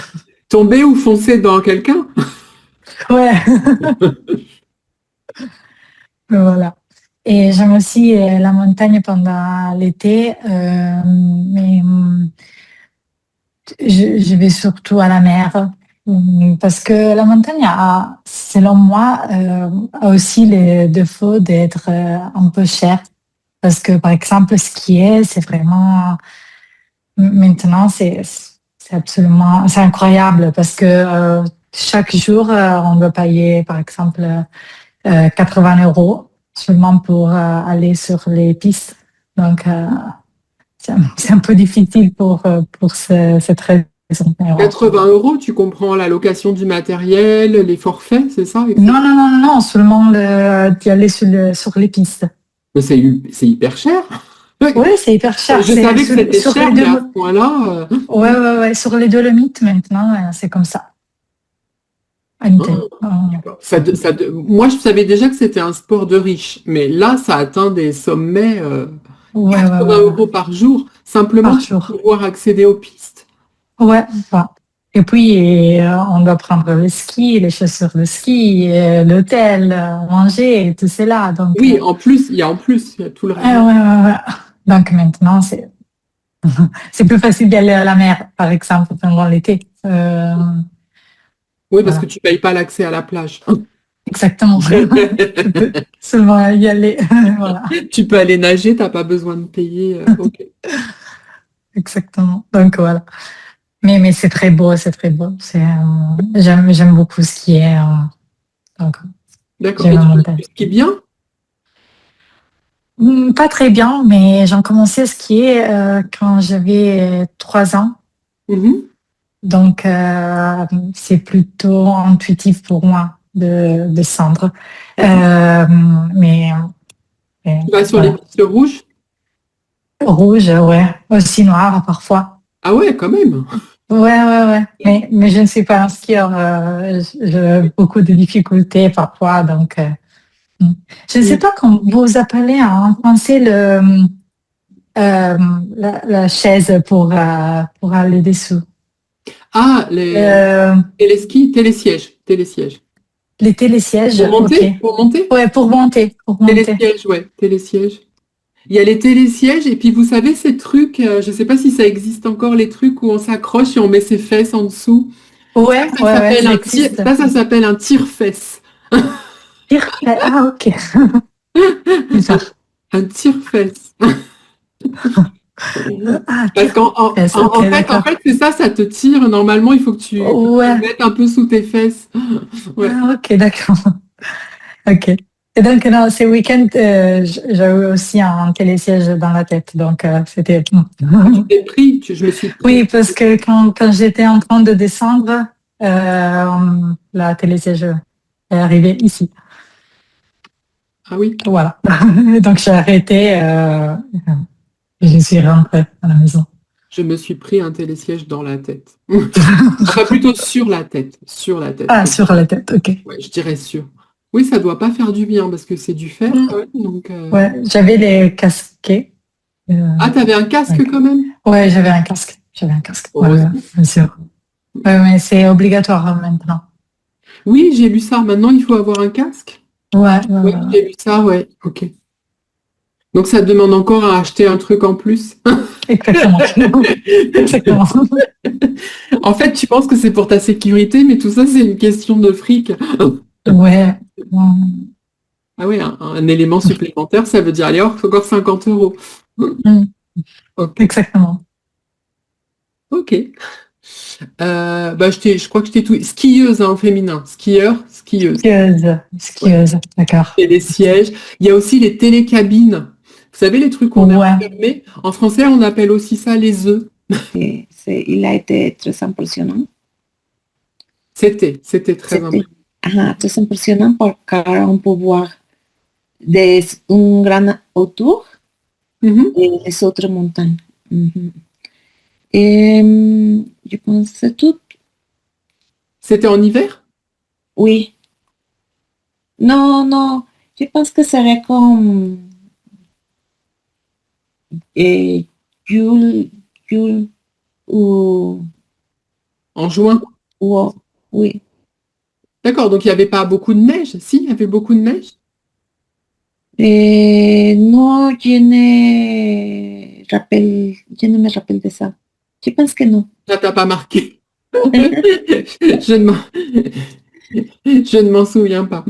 Tomber ou foncer dans quelqu'un? Ouais. Voilà. Et j'aime aussi la montagne pendant l'été, mais je vais surtout à la mer parce que la montagne a, selon moi, a aussi le défaut d'être un peu cher. Parce que, par exemple, skier, c'est vraiment maintenant, c'est incroyable parce que chaque jour, on doit payer, par exemple, 80 € seulement pour aller sur les pistes. Donc, c'est un peu difficile pour cette raison. 80 €, tu comprends la location du matériel, les forfaits, c'est ça? Non, seulement d'y aller sur les pistes. Mais c'est hyper cher. Oui, c'est hyper cher. Je savais que c'était cher, mais à ce point-là... Ouais. Sur les Dolomites, maintenant, c'est comme ça. Moi, je savais déjà que c'était un sport de riche, mais là, ça atteint des sommets 80 € par jour, simplement pour pouvoir accéder aux pistes. Ouais. Et puis, on doit prendre le ski, les chaussures de ski, l'hôtel, manger, et tout cela. Donc, oui, il y a tout le reste. Ouais. Donc maintenant, c'est plus facile d'aller à la mer, par exemple, pendant l'été. Oui, parce que tu ne payes pas l'accès à la plage. Exactement. Tu peux seulement y aller. Voilà. Tu peux aller nager, tu n'as pas besoin de payer. Okay. Exactement. Donc voilà. Mais c'est très beau. J'aime beaucoup skier. D'accord. Tu skis bien? Pas très bien, mais j'ai commencé à skier quand j'avais 3 ans. Donc, c'est plutôt intuitif pour moi de descendre. Tu vas sur les pistes rouges? Rouge, ouais. Aussi noir parfois. Ah ouais, quand même. Ouais. Mais je ne suis pas un skieur. J'ai beaucoup de difficultés parfois, donc... Je ne sais pas comment vous appelez en français la chaise pour aller dessous. Ah, télésièges. Les télésièges. Pour monter? Ouais, pour monter. Télésièges, ouais, télésièges. Il y a les télésièges et puis vous savez ces trucs, je ne sais pas si ça existe encore, les trucs où on s'accroche et on met ses fesses en dessous. Ouais, ça s'appelle un tire-fesse. Ah, ok. Un tire-fesse. Parce qu'en fait, c'est ça te tire. Normalement, il faut que tu mettes un peu sous tes fesses. Ouais. Ah, ok, d'accord. Ok. Et donc, ce week-end, j'avais aussi un télésiège dans la tête. Donc, c'était... Je me suis pris. Oui, parce que quand j'étais en train de descendre, la télésiège est arrivée ici. Ah oui. Voilà. Donc, j'ai arrêté et je suis rentrée à la maison. Je me suis pris un télésiège dans la tête. Enfin, plutôt sur la tête. Ah, sur la tête, ok. Ouais, je dirais sur. Oui, ça doit pas faire du bien parce que c'est du fer. Donc, ouais, j'avais les casquets. Ah, t'avais un casque quand même? Ouais, j'avais un casque. Ouais, bien sûr. Ouais, mais c'est obligatoire maintenant. Oui, j'ai lu ça. Maintenant, il faut avoir un casque. Ouais, Oui, j'ai vu ça, ouais. Ok. Donc ça te demande encore à acheter un truc en plus. exactement. Exactement. En fait, tu penses que c'est pour ta sécurité, mais tout ça, c'est une question de fric. Ouais. Ah oui, un élément supplémentaire, ça veut dire, allez, encore 50 euros. Mm. Ok. Exactement. Ok. Je crois que je t'ai tout. Skieuse hein, au féminin. Skieur, skieuse. Skieuse, d'accord. Et les sièges. Il y a aussi les télécabines. Vous savez, les trucs qu'on a Ouais. fermés. En français, on appelle aussi ça les œufs. Il a été très impressionnant. C'était très impressionnant. Très impressionnant car on peut voir un grand autour et les autres montagnes. Et je pense que c'est tout. C'était en hiver? Oui. Non, je pense que serait comme juillet ou En juin? oui. D'accord, donc il n'y avait pas beaucoup de neige? Si, il y avait beaucoup de neige? Et non, je ne me rappelle de ça. Je pense que non. Ça t'a pas marqué. Je ne m'en souviens pas.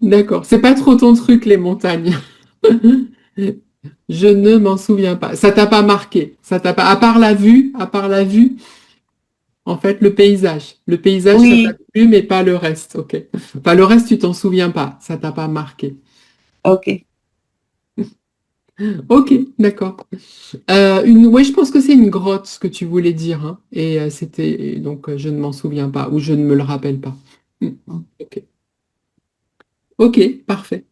D'accord. C'est pas trop ton truc, les montagnes. Je ne m'en souviens pas. Ça t'a pas marqué. Ça t'a pas, à part la vue, en fait, le paysage. Le paysage, Oui. ça t'a plu, mais pas le reste. Ok. Enfin, le reste, tu t'en souviens pas. Ça t'a pas marqué. Ok. Ok, d'accord. Oui, je pense que c'est une grotte, ce que tu voulais dire, hein. Et donc je ne m'en souviens pas, ou je ne me le rappelle pas. Ok. Ok, parfait.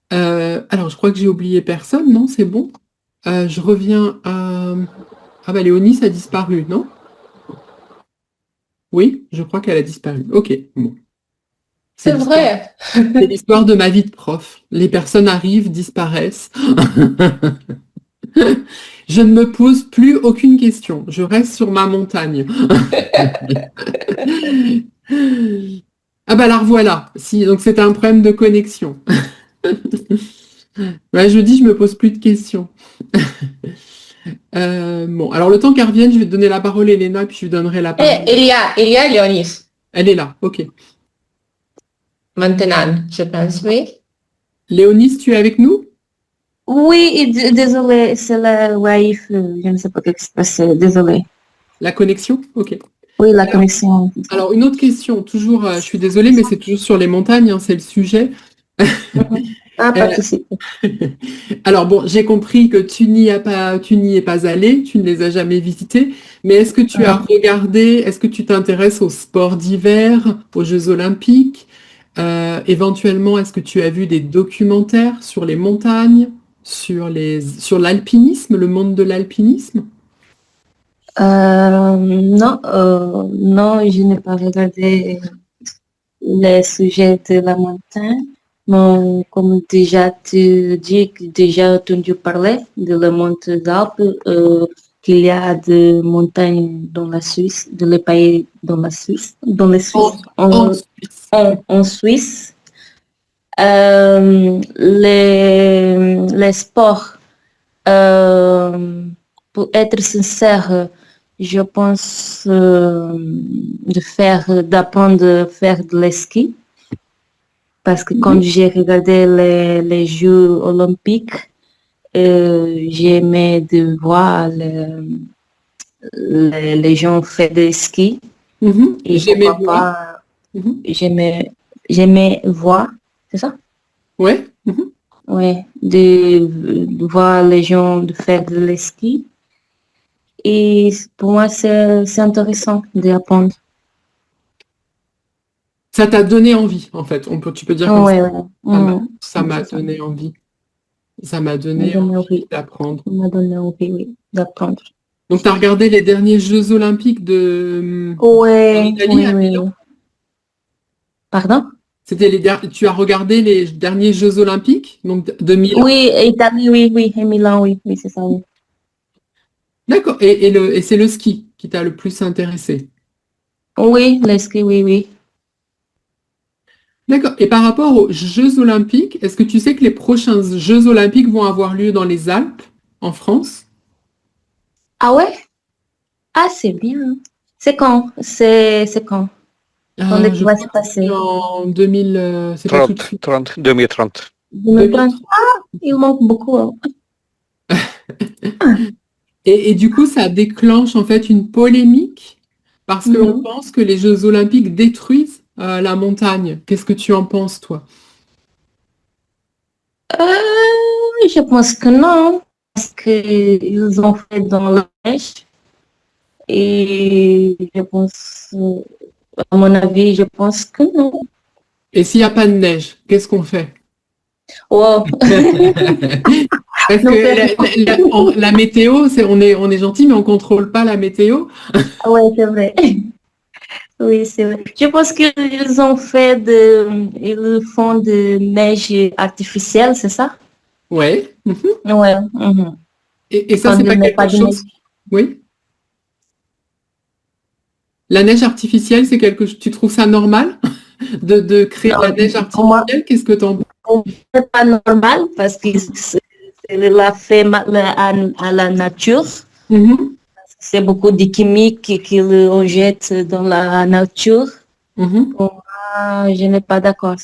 Alors, je crois que j'ai oublié personne, non? C'est bon. Je reviens à... Ah bah Léonie, a disparu, non? Oui, je crois qu'elle a disparu. Ok, bon. C'est vrai. C'est l'histoire de ma vie de prof. Les personnes arrivent, disparaissent. Je ne me pose plus aucune question. Je reste sur ma montagne. Ah bah la revoilà. Si, donc c'est un problème de connexion. Ouais, je dis, je me pose plus de questions. Bon, alors le temps qu'elle revienne, je vais te donner la parole, Elena, puis je lui donnerai la parole. Et il y a Léonis. Elle est là, ok. Maintenant, je pense, oui. Léonis, tu es avec nous? Oui, désolé, c'est la Wi-Fi, je ne sais pas ce qui se passe, désolé. La connexion? Ok. Oui, la connexion. Alors, une autre question, toujours, je suis désolée, mais c'est toujours sur les montagnes, hein, c'est le sujet. Ah, pas de souci. Alors bon, j'ai compris que tu n'y es pas allé, tu ne les as jamais visités, mais est-ce que tu as regardé, est-ce que tu t'intéresses aux sports d'hiver, aux Jeux Olympiques? Éventuellement, est-ce que tu as vu des documentaires sur les montagnes, sur l'alpinisme, le monde de l'alpinisme? Non, non, je n'ai pas regardé les sujets de la montagne. Mais comme déjà tu dis, déjà entendu parler de la montée d'Alpes, qu'il y a des montagnes dans la Suisse, dans les pays dans la Suisse, en Suisse. Les sports, pour être sincère, je pense d'apprendre à faire de l'eski. Parce que quand j'ai regardé les Jeux olympiques, j'aimais de voir les gens faire des skis. Et J'aimais pourquoi voir. pas, j'aimais voir, c'est ça? Ouais. Oui, de voir les gens de faire de l'eski. Et pour moi, c'est intéressant d'apprendre. Ça t'a donné envie, en fait. Tu peux dire comme Ouais, ça. ouais. Ça m'a donné envie. Ça m'a donné envie d'apprendre. Ça m'a donné envie, oui, d'apprendre. Donc, tu as regardé les derniers Jeux Olympiques Oui, d'Italie à Milan? Pardon? Tu as regardé les derniers Jeux Olympiques, donc de Milan? Oui, Italie, oui, et Milan, oui, c'est ça, oui. D'accord. Et c'est le ski qui t'a le plus intéressé? Oui, le ski, oui. D'accord. Et par rapport aux Jeux Olympiques, est-ce que tu sais que les prochains Jeux Olympiques vont avoir lieu dans les Alpes, en France? Ah ouais? Ah, c'est bien. C'est quand? C'est quand? Quand est-ce Je que va se crois que c'est passer? en 2000, c'est pas tout de suite. 2030. 2030. Ah, il manque beaucoup, hein. Et du coup, ça déclenche en fait une polémique parce qu'on pense que les Jeux Olympiques détruisent la montagne. Qu'est-ce que tu en penses, toi? Je pense que non, parce qu'ils ont fait dans la neige. Et je pense, à mon avis, je pense que non. Et s'il n'y a pas de neige, qu'est-ce qu'on fait? Wow. Parce que la météo, on est gentil, mais on ne contrôle pas la météo. Oui, c'est vrai. Oui, c'est vrai. Je pense qu'ils ils font de neige artificielle, c'est ça? Ouais. Ouais. Et ça, Quand c'est il pas n'y a quelque pas de chose. Oui. La neige artificielle, c'est quelque chose. Tu trouves ça normal de créer de la neige artificielle? Qu'est-ce que t'en penses? C'est pas normal parce qu'il l'a fait à la nature. C'est beaucoup de chimiques qu'on jette dans la nature. Moi, je n'ai pas d'accord.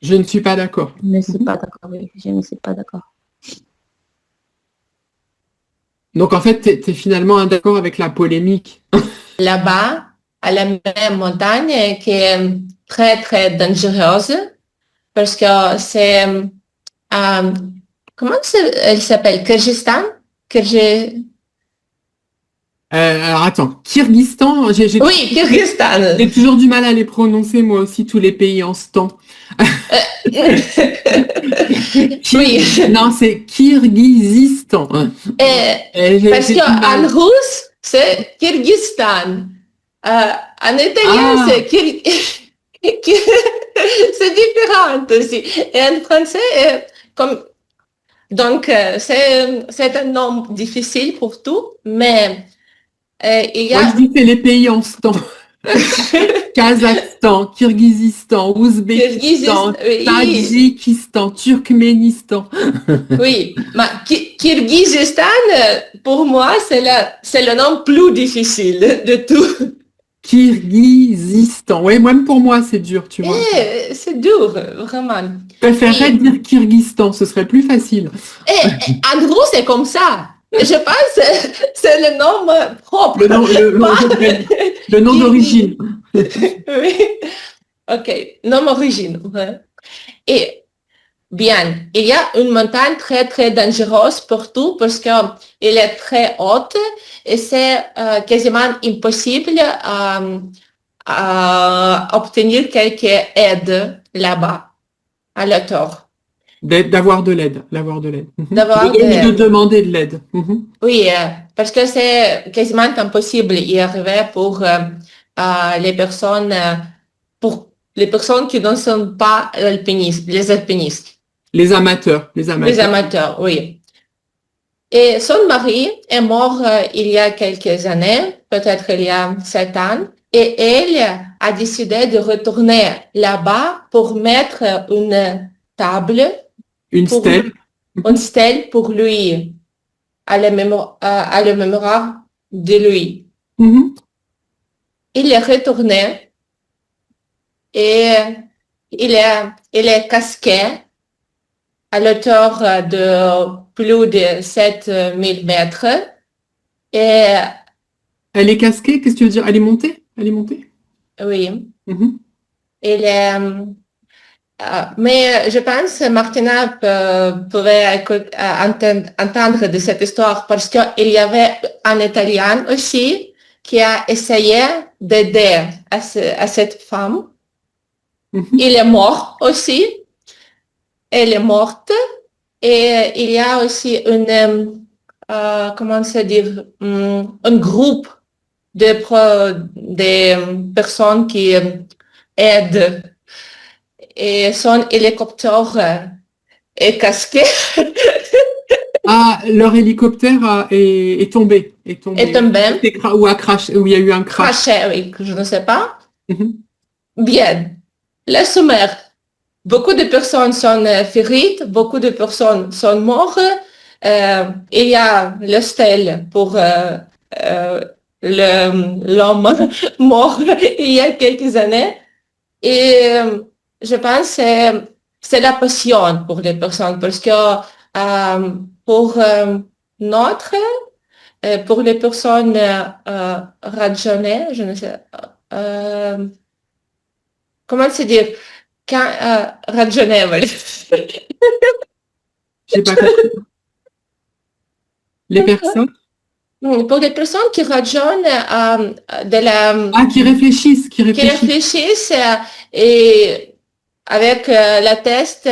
Je ne suis pas d'accord. Je ne suis pas d'accord, oui. Je ne suis pas d'accord. Donc, en fait, tu es finalement d'accord avec la polémique. Là-bas, à la même montagne qui est très, très dangereuse parce que c'est... comment elle s'appelle? Kyrgyzstan? Alors, attends. Kyrgyzstan, Oui, Kyrgyzstan. J'ai toujours du mal à les prononcer, moi aussi, tous les pays en stan. Oui. Non, c'est Kyrgyzstan. Parce qu'en russe, c'est Kyrgyzstan. En italien, c'est c'est différent aussi. Et en français, donc, c'est un nom difficile pour tout, mais il y a... Moi, je dis que c'est les pays en stan. Kazakhstan, Kyrgyzstan, Ouzbékistan, Tadjikistan, Turkménistan. Oui, mais Kyrgyzstan, pour moi, c'est le nom plus difficile de tout. Kyrgyzstan. Oui, même pour moi, c'est dur, tu vois. C'est dur, vraiment. Je préférerais dire Kyrgyzstan, ce serait plus facile. En gros, c'est comme ça. Je pense que c'est le nom propre. Le nom d'origine. Oui. OK, nom d'origine. Ouais. Et bien, il y a une montagne très, très dangereuse pour tout parce qu'elle est très haute et c'est quasiment impossible à obtenir quelque aide là-bas, à la tour. D'avoir de l'aide. De demander de l'aide. Oui, parce que c'est quasiment impossible d'y arriver pour les personnes qui ne sont pas les alpinistes. Les amateurs. Les amateurs, oui. Et son mari est mort il y a quelques années, peut-être il y a 7 ans, et elle a décidé de retourner là-bas pour mettre une table. Une stèle pour lui, à la mémoire de lui. Il est retourné et il est casqué à l'auteur de plus de 7000 mètres. Et elle est casquée, qu'est-ce que tu veux dire? Elle est montée? Oui. Il est... mais je pense que Martina pouvait entendre de cette histoire parce qu'il y avait un Italien aussi qui a essayé d'aider à cette femme. Il est mort aussi. Elle est morte. Et il y a aussi comment se dire, un groupe de personnes qui aident. Et son hélicoptère est casqué. Ah, leur hélicoptère est tombé. Ou a crash, où il y a eu un crash. Craché, oui, je ne sais pas. bien. Le sommaire. Beaucoup de personnes sont férites, beaucoup de personnes sont mortes. Il y a le stèle pour l'homme mort il y a quelques années. Et je pense que c'est la passion pour les personnes parce que pour pour les personnes rajeunies, je ne sais comment se dire, rajeunées, J'ai pas compris. Les personnes pour les personnes qui rajeunent qui réfléchissent. qui réfléchissent et avec la tête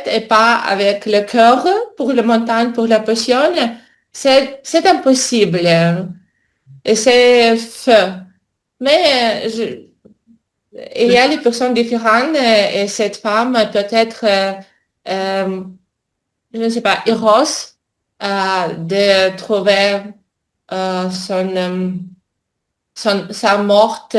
et pas avec le cœur pour la montagne, pour la passion, c'est impossible. Et c'est feu. Mais il y a des personnes différentes et cette femme peut être, je ne sais pas, heureuse de trouver sa morte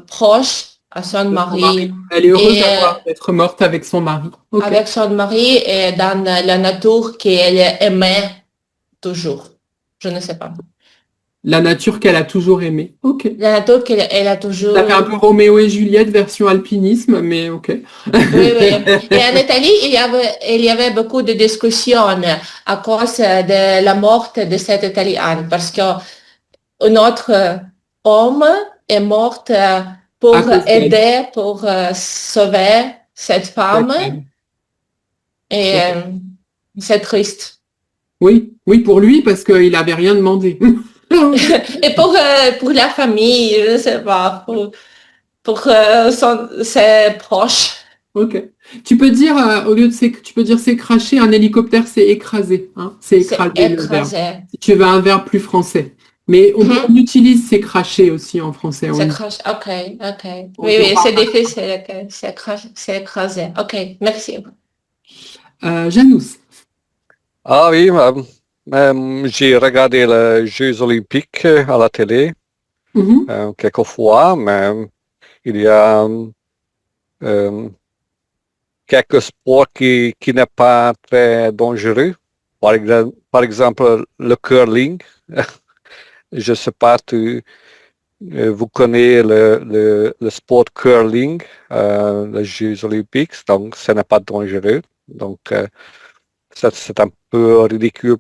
proche à son mari. Elle est heureuse d'être morte avec son mari. Okay. Avec son mari et dans la nature qu'elle aimait toujours. Je ne sais pas. La nature qu'elle a toujours aimée. Ok. La nature qu'elle a toujours... Ça fait un peu Roméo et Juliette version alpinisme, mais ok. Oui. Et en Italie, il y avait beaucoup de discussions à cause de la mort de cette Italienne, parce qu'un autre homme est mort pour aider, pour sauver cette femme. Et c'est triste. Oui, pour lui, parce qu'il n'avait rien demandé. Et pour la famille, je ne sais pas, pour ses proches. Ok. Tu peux dire, au lieu de tu peux dire c'est craché, un hélicoptère c'est écrasé. Hein, c'est écrasé. Si tu veux un verbe plus français. Mais on utilise c'est craché aussi en français. C'est craché, ok. Oui, c'est difficile, c'est écrasé. Ok, merci. Janus. Ah oui, j'ai regardé les Jeux Olympiques à la télé quelques fois, mais il y a quelques sports qui n'est pas très dangereux. Par exemple, le curling. Je ne sais pas, vous connaissez le sport curling, les Jeux Olympiques, donc ce n'est pas dangereux. Donc, c'est un peu ridicule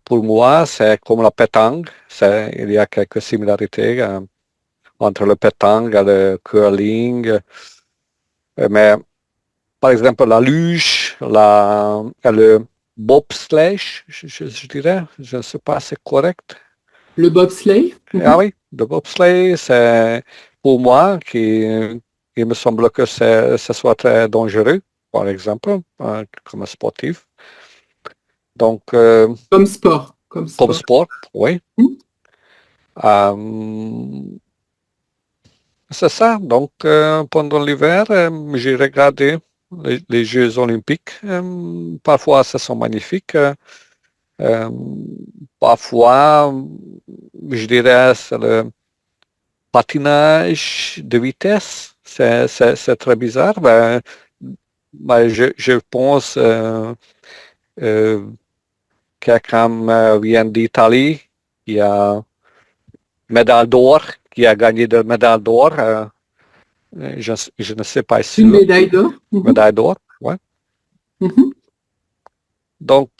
pour moi, c'est comme la pétanque. Il y a quelques similarités entre le pétanque et le curling. Mais par exemple, la luge, le bobsleigh, je dirais, je ne sais pas si c'est correct. Le bobsleigh? Ah oui, le bobsleigh, c'est pour moi il me semble que ce soit très dangereux, par exemple, comme sportif. Donc, comme sport. Comme sport, oui. C'est ça. Donc, pendant l'hiver, j'ai regardé les Jeux Olympiques. Parfois, ce sont magnifiques. Parfois, je dirais, c'est le patinage de vitesse. C'est très bizarre. Mais je pense quelqu'un vient d'Italie, qui a médaille d'or, qui a gagné de médaille d'or. Je ne sais pas si... Une médaille d'or. Médaille d'or, oui. Donc,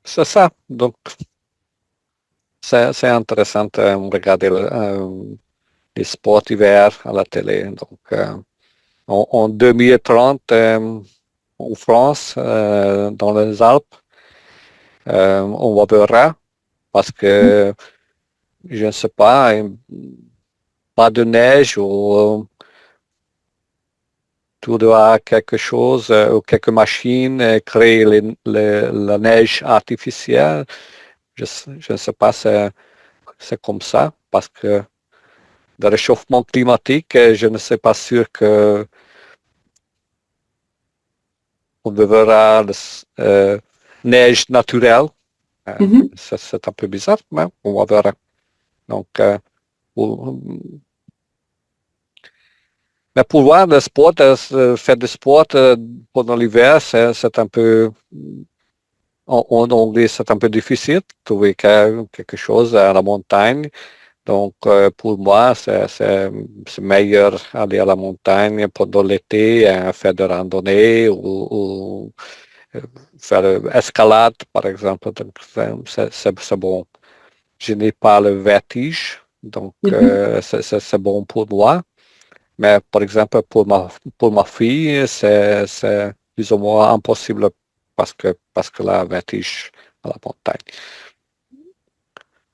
c'est ça. Donc, c'est intéressant de regarder les sports d'hiver à la télé. Donc, en 2030, en France, dans les Alpes, on va verra parce que je ne sais pas, pas de neige ou tu dois quelque chose ou quelques machines créer la neige artificielle. Je ne sais pas, c'est comme ça parce que le réchauffement climatique, je ne sais pas sûr que on verra neige naturelle. C'est un peu bizarre, mais on va voir. Donc, Mais pour voir le sport, faire du sport pendant l'hiver, c'est un peu, en anglais, c'est un peu difficile de trouver quelque chose à la montagne. Donc, pour moi, c'est meilleur aller à la montagne pendant l'été, faire de randonnée ou faire escalade, par exemple. Donc, c'est bon. Je n'ai pas le vertige, donc c'est bon pour moi. Mais par exemple, pour ma fille, c'est plus ou moins impossible parce que la vertige à la montagne.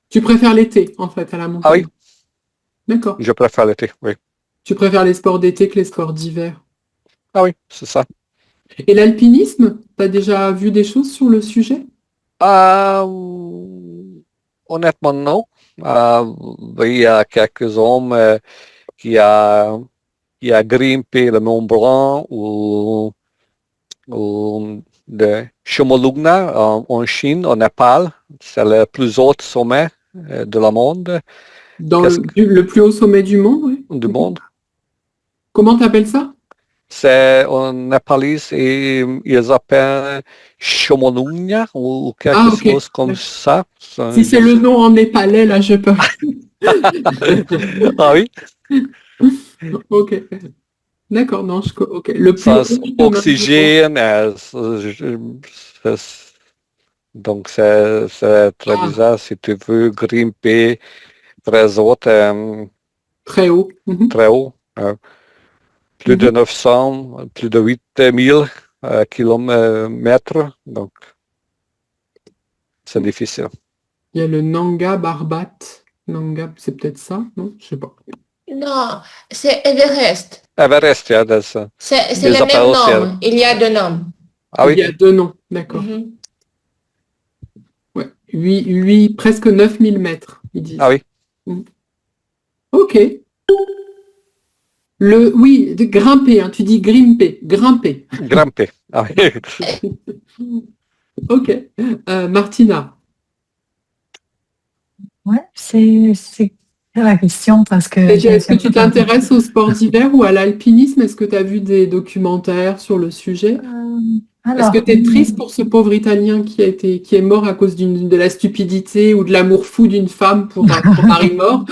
Tu préfères l'été, en fait, à la montagne? Ah oui. D'accord. Je préfère l'été, oui. Tu préfères les sports d'été que les sports d'hiver? Ah oui, c'est ça. Et l'alpinisme, tu as déjà vu des choses sur le sujet? Honnêtement, non. Oui, il y a quelques hommes qui a grimpé le Mont Blanc ou le Chomolungma en Chine, au Népal. C'est le plus haut sommet de la monde. Dans le plus haut sommet du monde, oui. Du monde. Comment tu appelles ça? C'est en népalais et ils appellent Chomolungma ou quelque chose comme ça. Si c'est le nom en népalais, là, je peux. Ah oui? Ok. D'accord, non, ok. Le plus Sans oxygène, donc c'est très bizarre si tu veux grimper très haut. Très haut. Très haut. Plus de 900, plus de 8000 kilomètres, donc c'est difficile. Il y a le Nanga Parbat. Nanga, c'est peut-être ça, non? Je sais pas. Non, c'est Everest. Everest, il y a c'est le même nom. Il y a deux noms. Ah oui? Il y a deux noms, d'accord. Ouais, 8, presque 9000 mètres, ils disent. Ah oui. Ok. Oui, de grimper, hein, tu dis grimper, grimper. Grimper, ah oui. Ok. Martina. Ouais, c'est la question parce que... Est-ce que tu t'intéresses aux sports d'hiver ou à l'alpinisme? Est-ce que tu as vu des documentaires sur le sujet? Est-ce que tu es triste pour ce pauvre Italien qui est mort à cause de la stupidité ou de l'amour fou d'une femme pour un mari mort?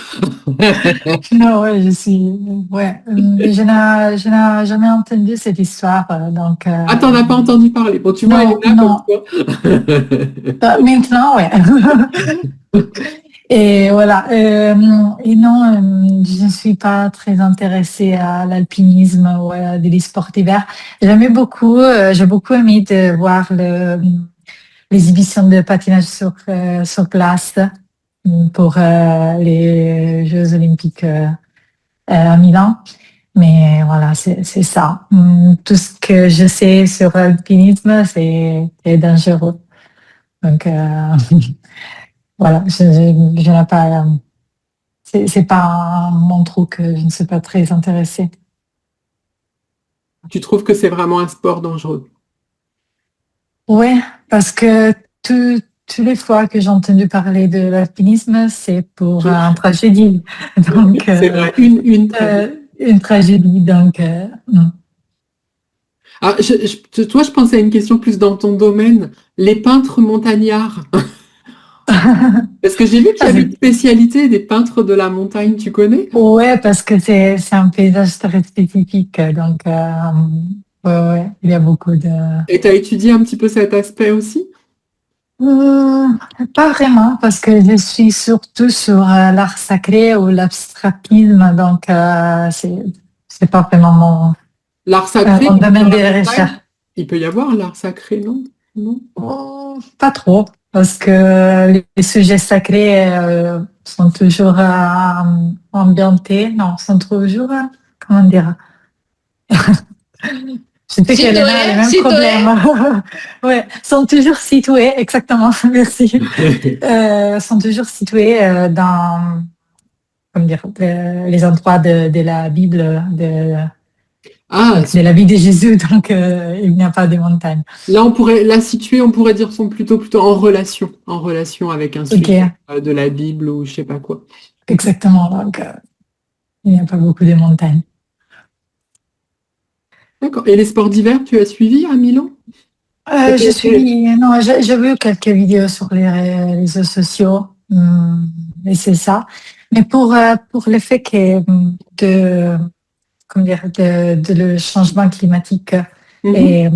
Non, ouais, je n'ai jamais entendu cette histoire, donc... Ah, t'en as pas entendu parler. Bon, tu vois, Elena, non. Comme toi. Maintenant, ouais. Et voilà. Et non, je ne suis pas très intéressée à l'alpinisme ou à des sports d'hiver. J'ai beaucoup aimé de voir l'exhibition de patinage sur glace pour les Jeux Olympiques à Milan. Mais voilà, c'est ça. Tout ce que je sais sur l'alpinisme, c'est dangereux. Donc, voilà, je n'ai pas... c'est pas mon truc, je ne suis pas très intéressée. Tu trouves que c'est vraiment un sport dangereux? Oui, parce que toutes les fois que j'ai entendu parler de l'alpinisme, c'est pour une tragédie. Donc, c'est vrai, une tragédie. Donc, toi, je pensais à une question plus dans ton domaine. Les peintres montagnards. Parce que j'ai vu qu'il y avait une spécialité des peintres de la montagne, tu connais? Ouais, parce que c'est un paysage très spécifique. Donc, ouais, il y a beaucoup de... Et tu as étudié un petit peu cet aspect aussi? Pas vraiment, parce que je suis surtout sur l'art sacré ou l'abstractisme, donc c'est pas vraiment mon... L'art sacré, mon domaine de recherche. Il peut y avoir l'art sacré, non? Pas trop, parce que les sujets sacrés sont toujours ambientés, non, sont toujours, comment dire, je sais qu'Elena a les mêmes problèmes. Ouais, sont toujours situés, exactement, merci. Sont toujours situés dans, comment dire, les endroits de la Bible, de la vie de Jésus, donc il n'y a pas de montagne. Là, on pourrait la situer, on pourrait dire sont plutôt en relation avec un sujet de la Bible ou je sais pas quoi. exactement. Donc, il n'y a pas beaucoup de montagnes. D'accord. Et les sports d'hiver, tu as suivi à Milan? J'ai vu quelques vidéos sur les réseaux sociaux, et c'est ça. Mais pour le fait que de le changement climatique, et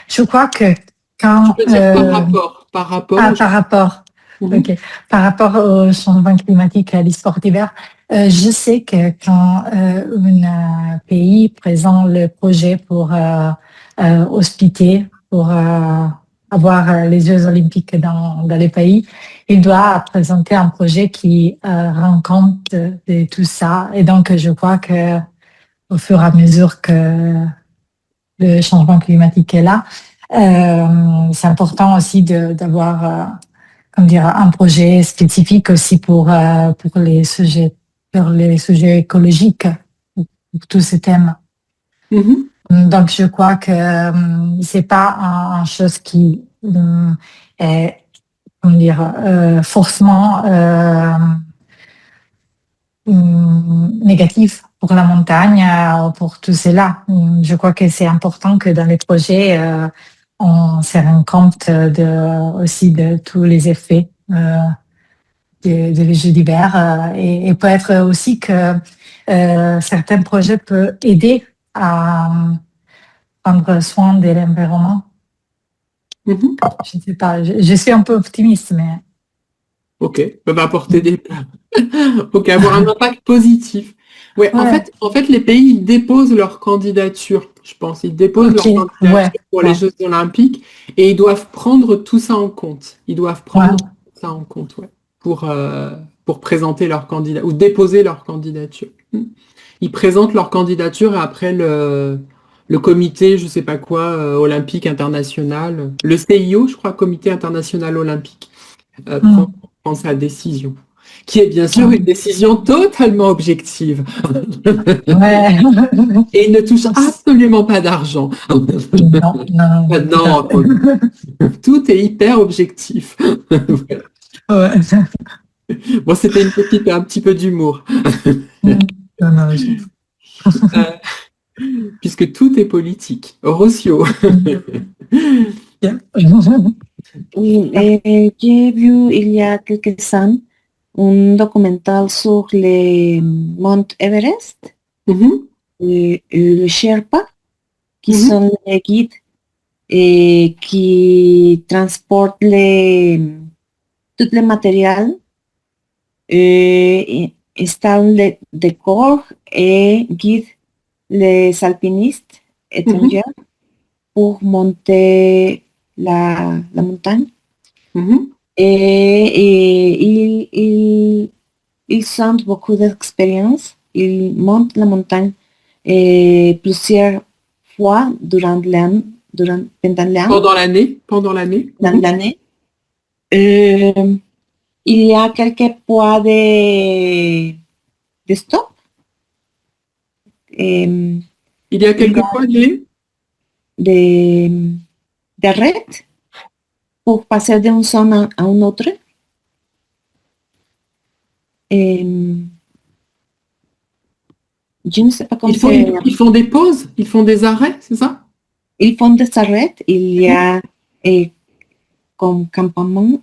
je crois que quand Tu peux dire par rapport. Ok. Par rapport au changement climatique et à les sports d'hiver, je sais que quand un pays présente le projet pour hospiter, pour avoir les Jeux olympiques dans les pays, il doit présenter un projet qui rend compte de tout ça. Et donc, je crois que au fur et à mesure que le changement climatique est là, c'est important aussi d'avoir un projet spécifique aussi pour les sujets écologiques, pour tous ces thèmes. Donc, je crois que c'est pas une chose qui est, forcément négatif pour la montagne, pour tout cela. Je crois que c'est important que dans les projets, on se rend compte aussi de tous les effets des Jeux d'hiver, et peut-être aussi que certains projets peuvent aider à prendre soin de l'environnement. Je ne sais pas, je suis un peu optimiste, mais... Ok, peuvent apporter des... Ok, avoir un impact positif. Ouais. En fait, les pays, ils déposent leur candidature, je pense. Ils déposent leur candidature pour les Jeux olympiques et ils doivent prendre tout ça en compte. Ils doivent prendre tout ça en compte, pour présenter leur candidature ou déposer leur candidature. Ils présentent leur candidature et après le comité, je sais pas quoi, olympique international, le CIO, je crois, Comité international olympique, prend sa décision, qui est bien sûr une décision totalement objective. Et il ne touche absolument pas d'argent. Non, tout est hyper objectif. Bon, c'était un petit peu d'humour. Puisque tout est politique. Rossio. J'ai vu il y a quelques années un documentaire sur les Mont Everest, le Sherpa, qui sont les guides et qui transportent tout le matériel, installent les décors et guident les alpinistes étrangers pour monter la montagne. Et ils sentent beaucoup d'expérience. Ils montent la montagne plusieurs fois pendant l'année. Il y a quelques points de stop. Il y a quelques points d'arrêt pour passer d'une zone à une autre. Je ne sais pas comment ils font des pauses, ils font des arrêts, c'est ça? Ils font des arrêts, il y a comme campement.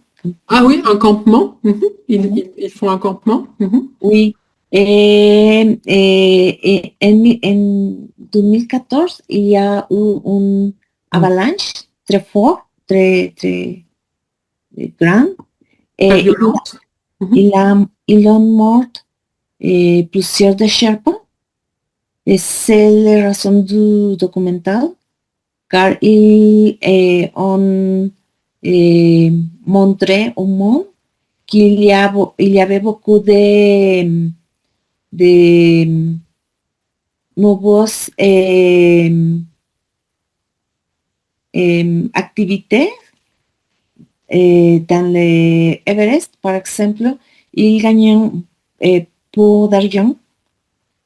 Ah oui, un campement. Ils font un campement. Oui. Et en 2014, il y a eu une avalanche très fort, très grand. Et ils ont mort plusieurs de Sherpas. Et c'est la raison du documentaire, car ils ont montré au monde qu'il y avait beaucoup de nouvelles activités dans l'Everest. Par exemple, ils gagnent peu d'argent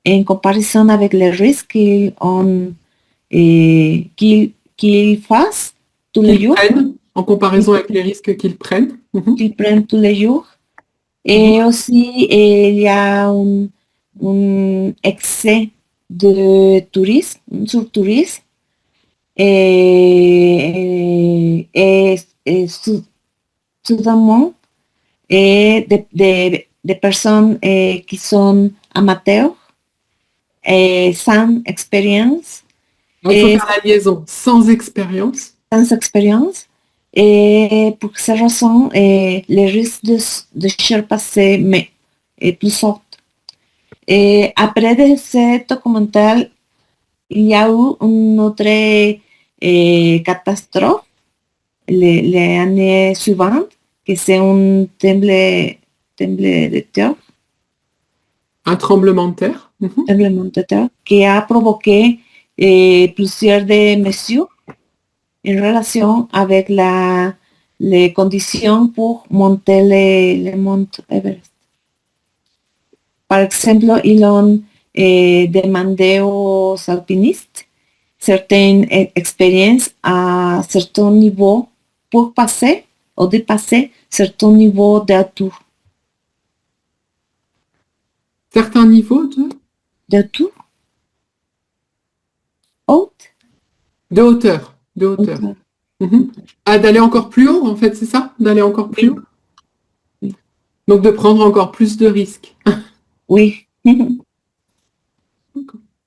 en comparaison avec les risques qu'ils fassent tous les jours. En comparaison avec les risques qu'ils prennent. Qu'ils prennent tous les jours. Et aussi, il y a un excès de tourisme, sur-tourisme, et soudainement, et des personnes qui sont amateurs et sans expérience. Il faut faire la liaison sans expérience. Sans expérience. Et pour ces raisons, les risques de surpasser est plus fort. Et après de ce documentaire, il y a eu une autre catastrophe l'année suivante, que c'est un tremblement de terre. Un tremblement de terre. Tremblement de terre qui a provoqué plusieurs de mesures en relation avec les conditions pour monter le mont Everest. Par exemple, ils ont demandé aux alpinistes certaines expériences à certains niveaux pour passer ou dépasser certains niveaux d'alture. Certains niveaux d'alture? Haute? De hauteur. De hauteur. Ah, d'aller encore plus haut, en fait, c'est ça? D'aller encore plus haut? Oui. Donc de prendre encore plus de risques. Oui.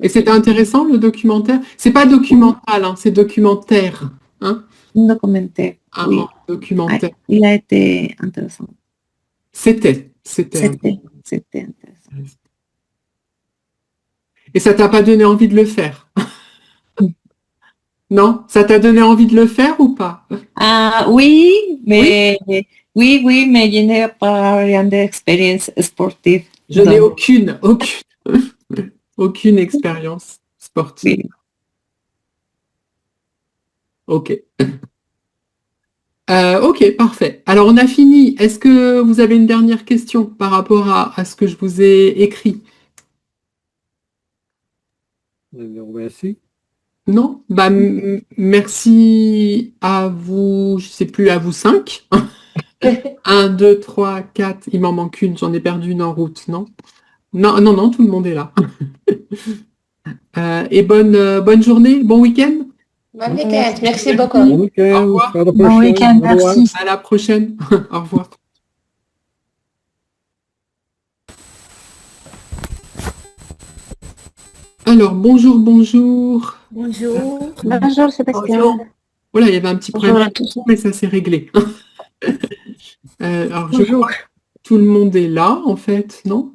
Et c'était intéressant, le documentaire? C'est pas documental, hein, c'est documentaire. Hein? Un documentaire, oui. Documentaire. Il a été intéressant. C'était intéressant. Et ça t'a pas donné envie de le faire? Non? Ça t'a donné envie de le faire ou pas? Oui, mais je n'ai pas rien d'expérience sportive. Je n'ai aucune expérience sportive. Oui. Ok. Ok, parfait. Alors, on a fini. Est-ce que vous avez une dernière question par rapport à ce que je vous ai écrit? Merci. Non? Bah, merci à vous, je sais plus, à vous 5. 1, 2, 3, 4, il m'en manque une, j'en ai perdu une en route, non? Non, tout le monde est là. Et bonne journée, bon week-end. Bon week-end, merci beaucoup. Bon week-end. Au revoir. À la Bon prochaine. week-end, Au revoir. merci. À la prochaine. Au revoir. Alors, bonjour. Bonjour. Bonjour Sébastien. Voilà, il y avait un petit Bonjour problème, à tous. mais ça s'est réglé. Alors, je vois que tout le monde est là, en fait, non?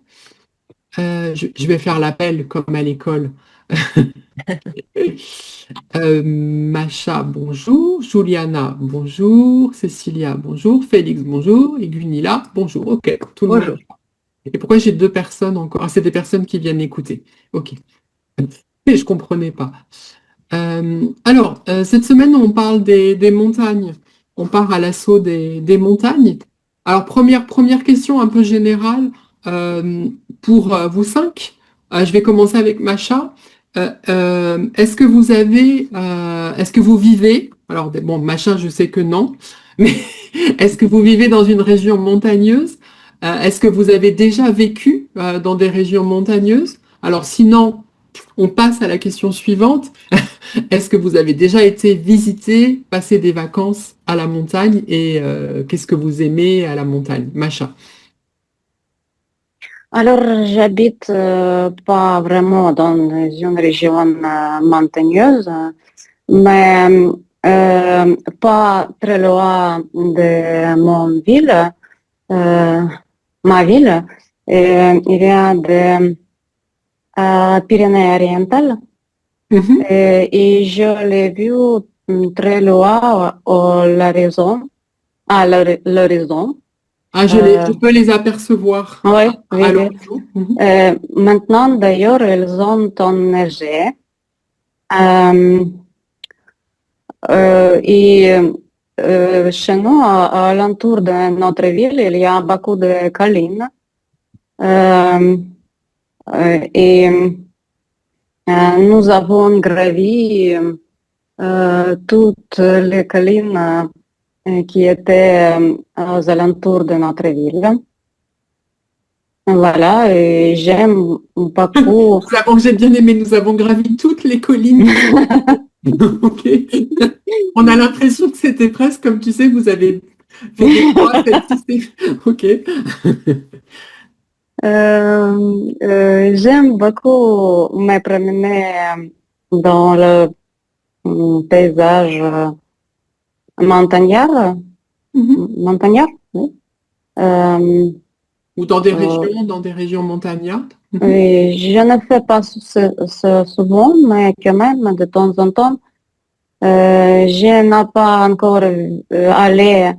Je vais faire l'appel comme à l'école. Macha, bonjour. Juliana, bonjour. Cécilia, bonjour. Félix, bonjour. Et Gunilla, bonjour. Ok, tout le monde. Et pourquoi j'ai 2 personnes encore? Ah, c'est des personnes qui viennent écouter. Ok. Et je comprenais pas. Alors, cette semaine, on parle des montagnes. On part à l'assaut des montagnes. Alors, première question un peu générale pour vous 5. Je vais commencer avec Macha. Est-ce que vous vivez, alors bon, Macha, je sais que non, mais est-ce que vous vivez dans une région montagneuse? Est-ce que vous avez déjà vécu dans des régions montagneuses? Alors, sinon, on passe à la question suivante. Est-ce que vous avez déjà été visiter, passer des vacances à la montagne et qu'est-ce que vous aimez à la montagne? Macha. Alors, j'habite pas vraiment dans une région montagneuse, mais pas très loin de ma ville. Il y a des Pyrénées orientales et je l'ai vu très loin à l'horizon. Ah, je peux les apercevoir. Oui, à l'horizon. maintenant, d'ailleurs, elles ont enneigé. Et chez nous, à l'entour de notre ville, il y a beaucoup de collines. Et nous avons gravi toutes les collines qui étaient aux alentours de notre ville. Voilà, et j'aime beaucoup. J'ai bien aimé, nous avons gravi toutes les collines. Ok. On a l'impression que c'était presque comme tu sais, vous avez fait des croix, ok. J'aime beaucoup me promener dans le paysage montagnard, montagnard, oui. Ou dans des régions montagnardes. Oui, je ne fais pas souvent, mais quand même, de temps en temps, je n'ai pas encore allé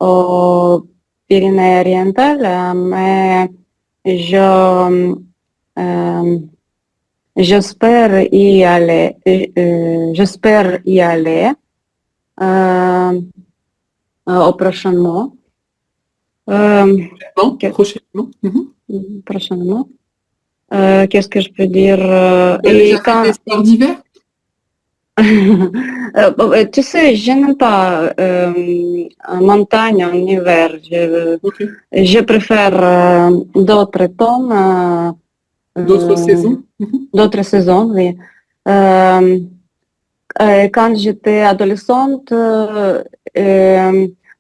au Pyrénées-Orientales, mais j'espère y aller. J'espère y aller au prochain mois. Prochainement. Prochainement. Qu'est-ce que je peux dire? Et quand... des sports d'hiver? Tu sais, je n'aime pas montagne en hiver. Je préfère d'autres temps. D'autres saisons? D'autres saisons, oui. Quand j'étais adolescente,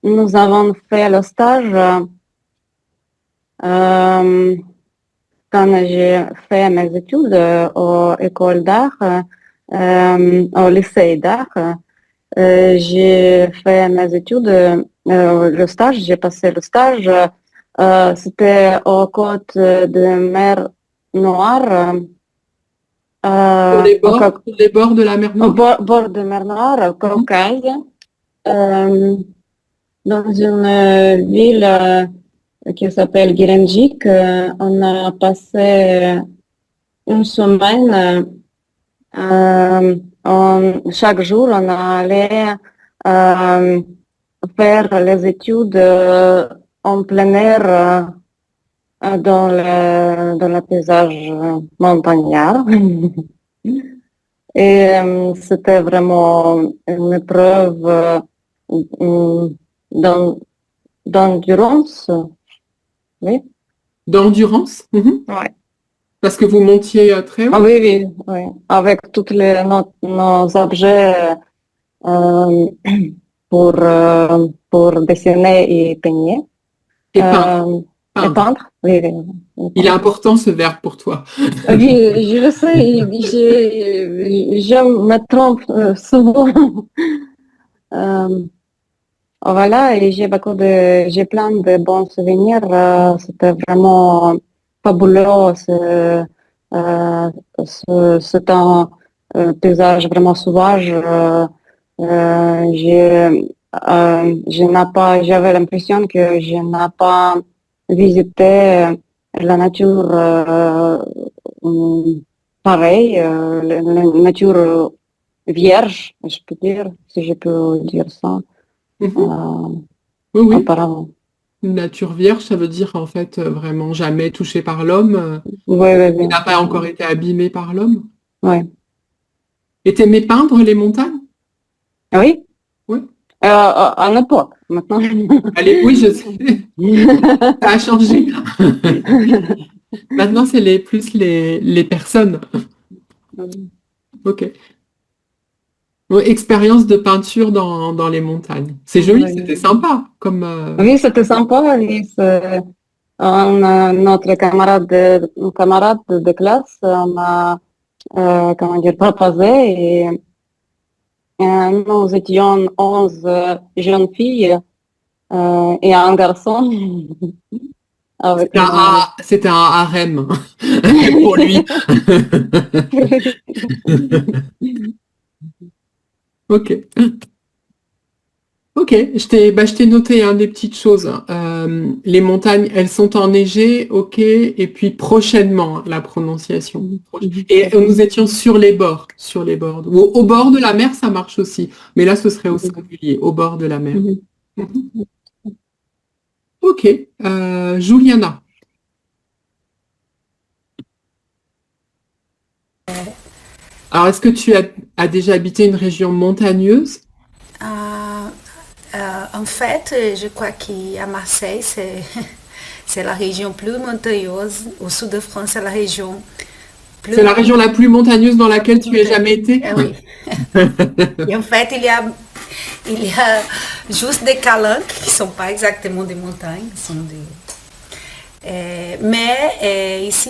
nous avons fait le stage. Quand j'ai fait mes études à l'école d'art, au lycée d'art, j'ai fait mes études, le stage, j'ai passé le stage, c'était aux côtes de mer Noire. Sur les bords de la mer Noire? Au bord de mer Noire, au Caucase, dans une ville qui s'appelle Guérenjik. On a passé une semaine. Chaque jour, on allait faire les études en plein air dans le paysage montagnard. Et c'était vraiment une épreuve d'endurance. Oui. D'endurance? Ouais. Parce que vous montiez très haut? Ah, oui, oui. Avec tous nos objets pour dessiner et peigner. Et peindre. Et peindre, oui. Il est important ce verbe pour toi. Oui, je le sais. Je me trompe souvent. Voilà, et j'ai plein de bons souvenirs. C'était vraiment fabuleux. C'est un paysage vraiment sauvage. J'avais l'impression que je n'ai pas visité la nature pareille, la nature vierge, je peux dire, si je peux dire ça. Oui, oui. Apparemment. Nature vierge, ça veut dire en fait vraiment jamais touché par l'homme. Oui. Il n'a pas encore été abîmé par l'homme. Oui. Et t'aimais peindre les montagnes? Oui. Oui. À l'époque, maintenant. Allez, oui, je sais. Ça a changé. Maintenant, c'est plus les personnes. Ok. Bon, expérience de peinture dans les montagnes. C'est joli, oui. C'était sympa. Oui, c'était sympa. Notre camarade de classe m'a proposé et nous étions 11 jeunes filles et un garçon. C'était un harem pour lui. Ok. Ok, je t'ai noté des petites choses. Les montagnes, elles sont enneigées, ok, et puis prochainement, la prononciation. Et nous étions sur les bords. Ou au bord de la mer, ça marche aussi. Mais là, ce serait au singulier, au bord de la mer. Ok, Juliana. Alors, est-ce que tu as déjà habité une région montagneuse? En fait, je crois qu'à Marseille, C'est la région plus montagneuse. Au sud de France, c'est la région plus... C'est la région la plus montagneuse dans laquelle tu aies jamais été? Oui. Et en fait, il y a juste des calanques qui ne sont pas exactement des montagnes. Mais ici,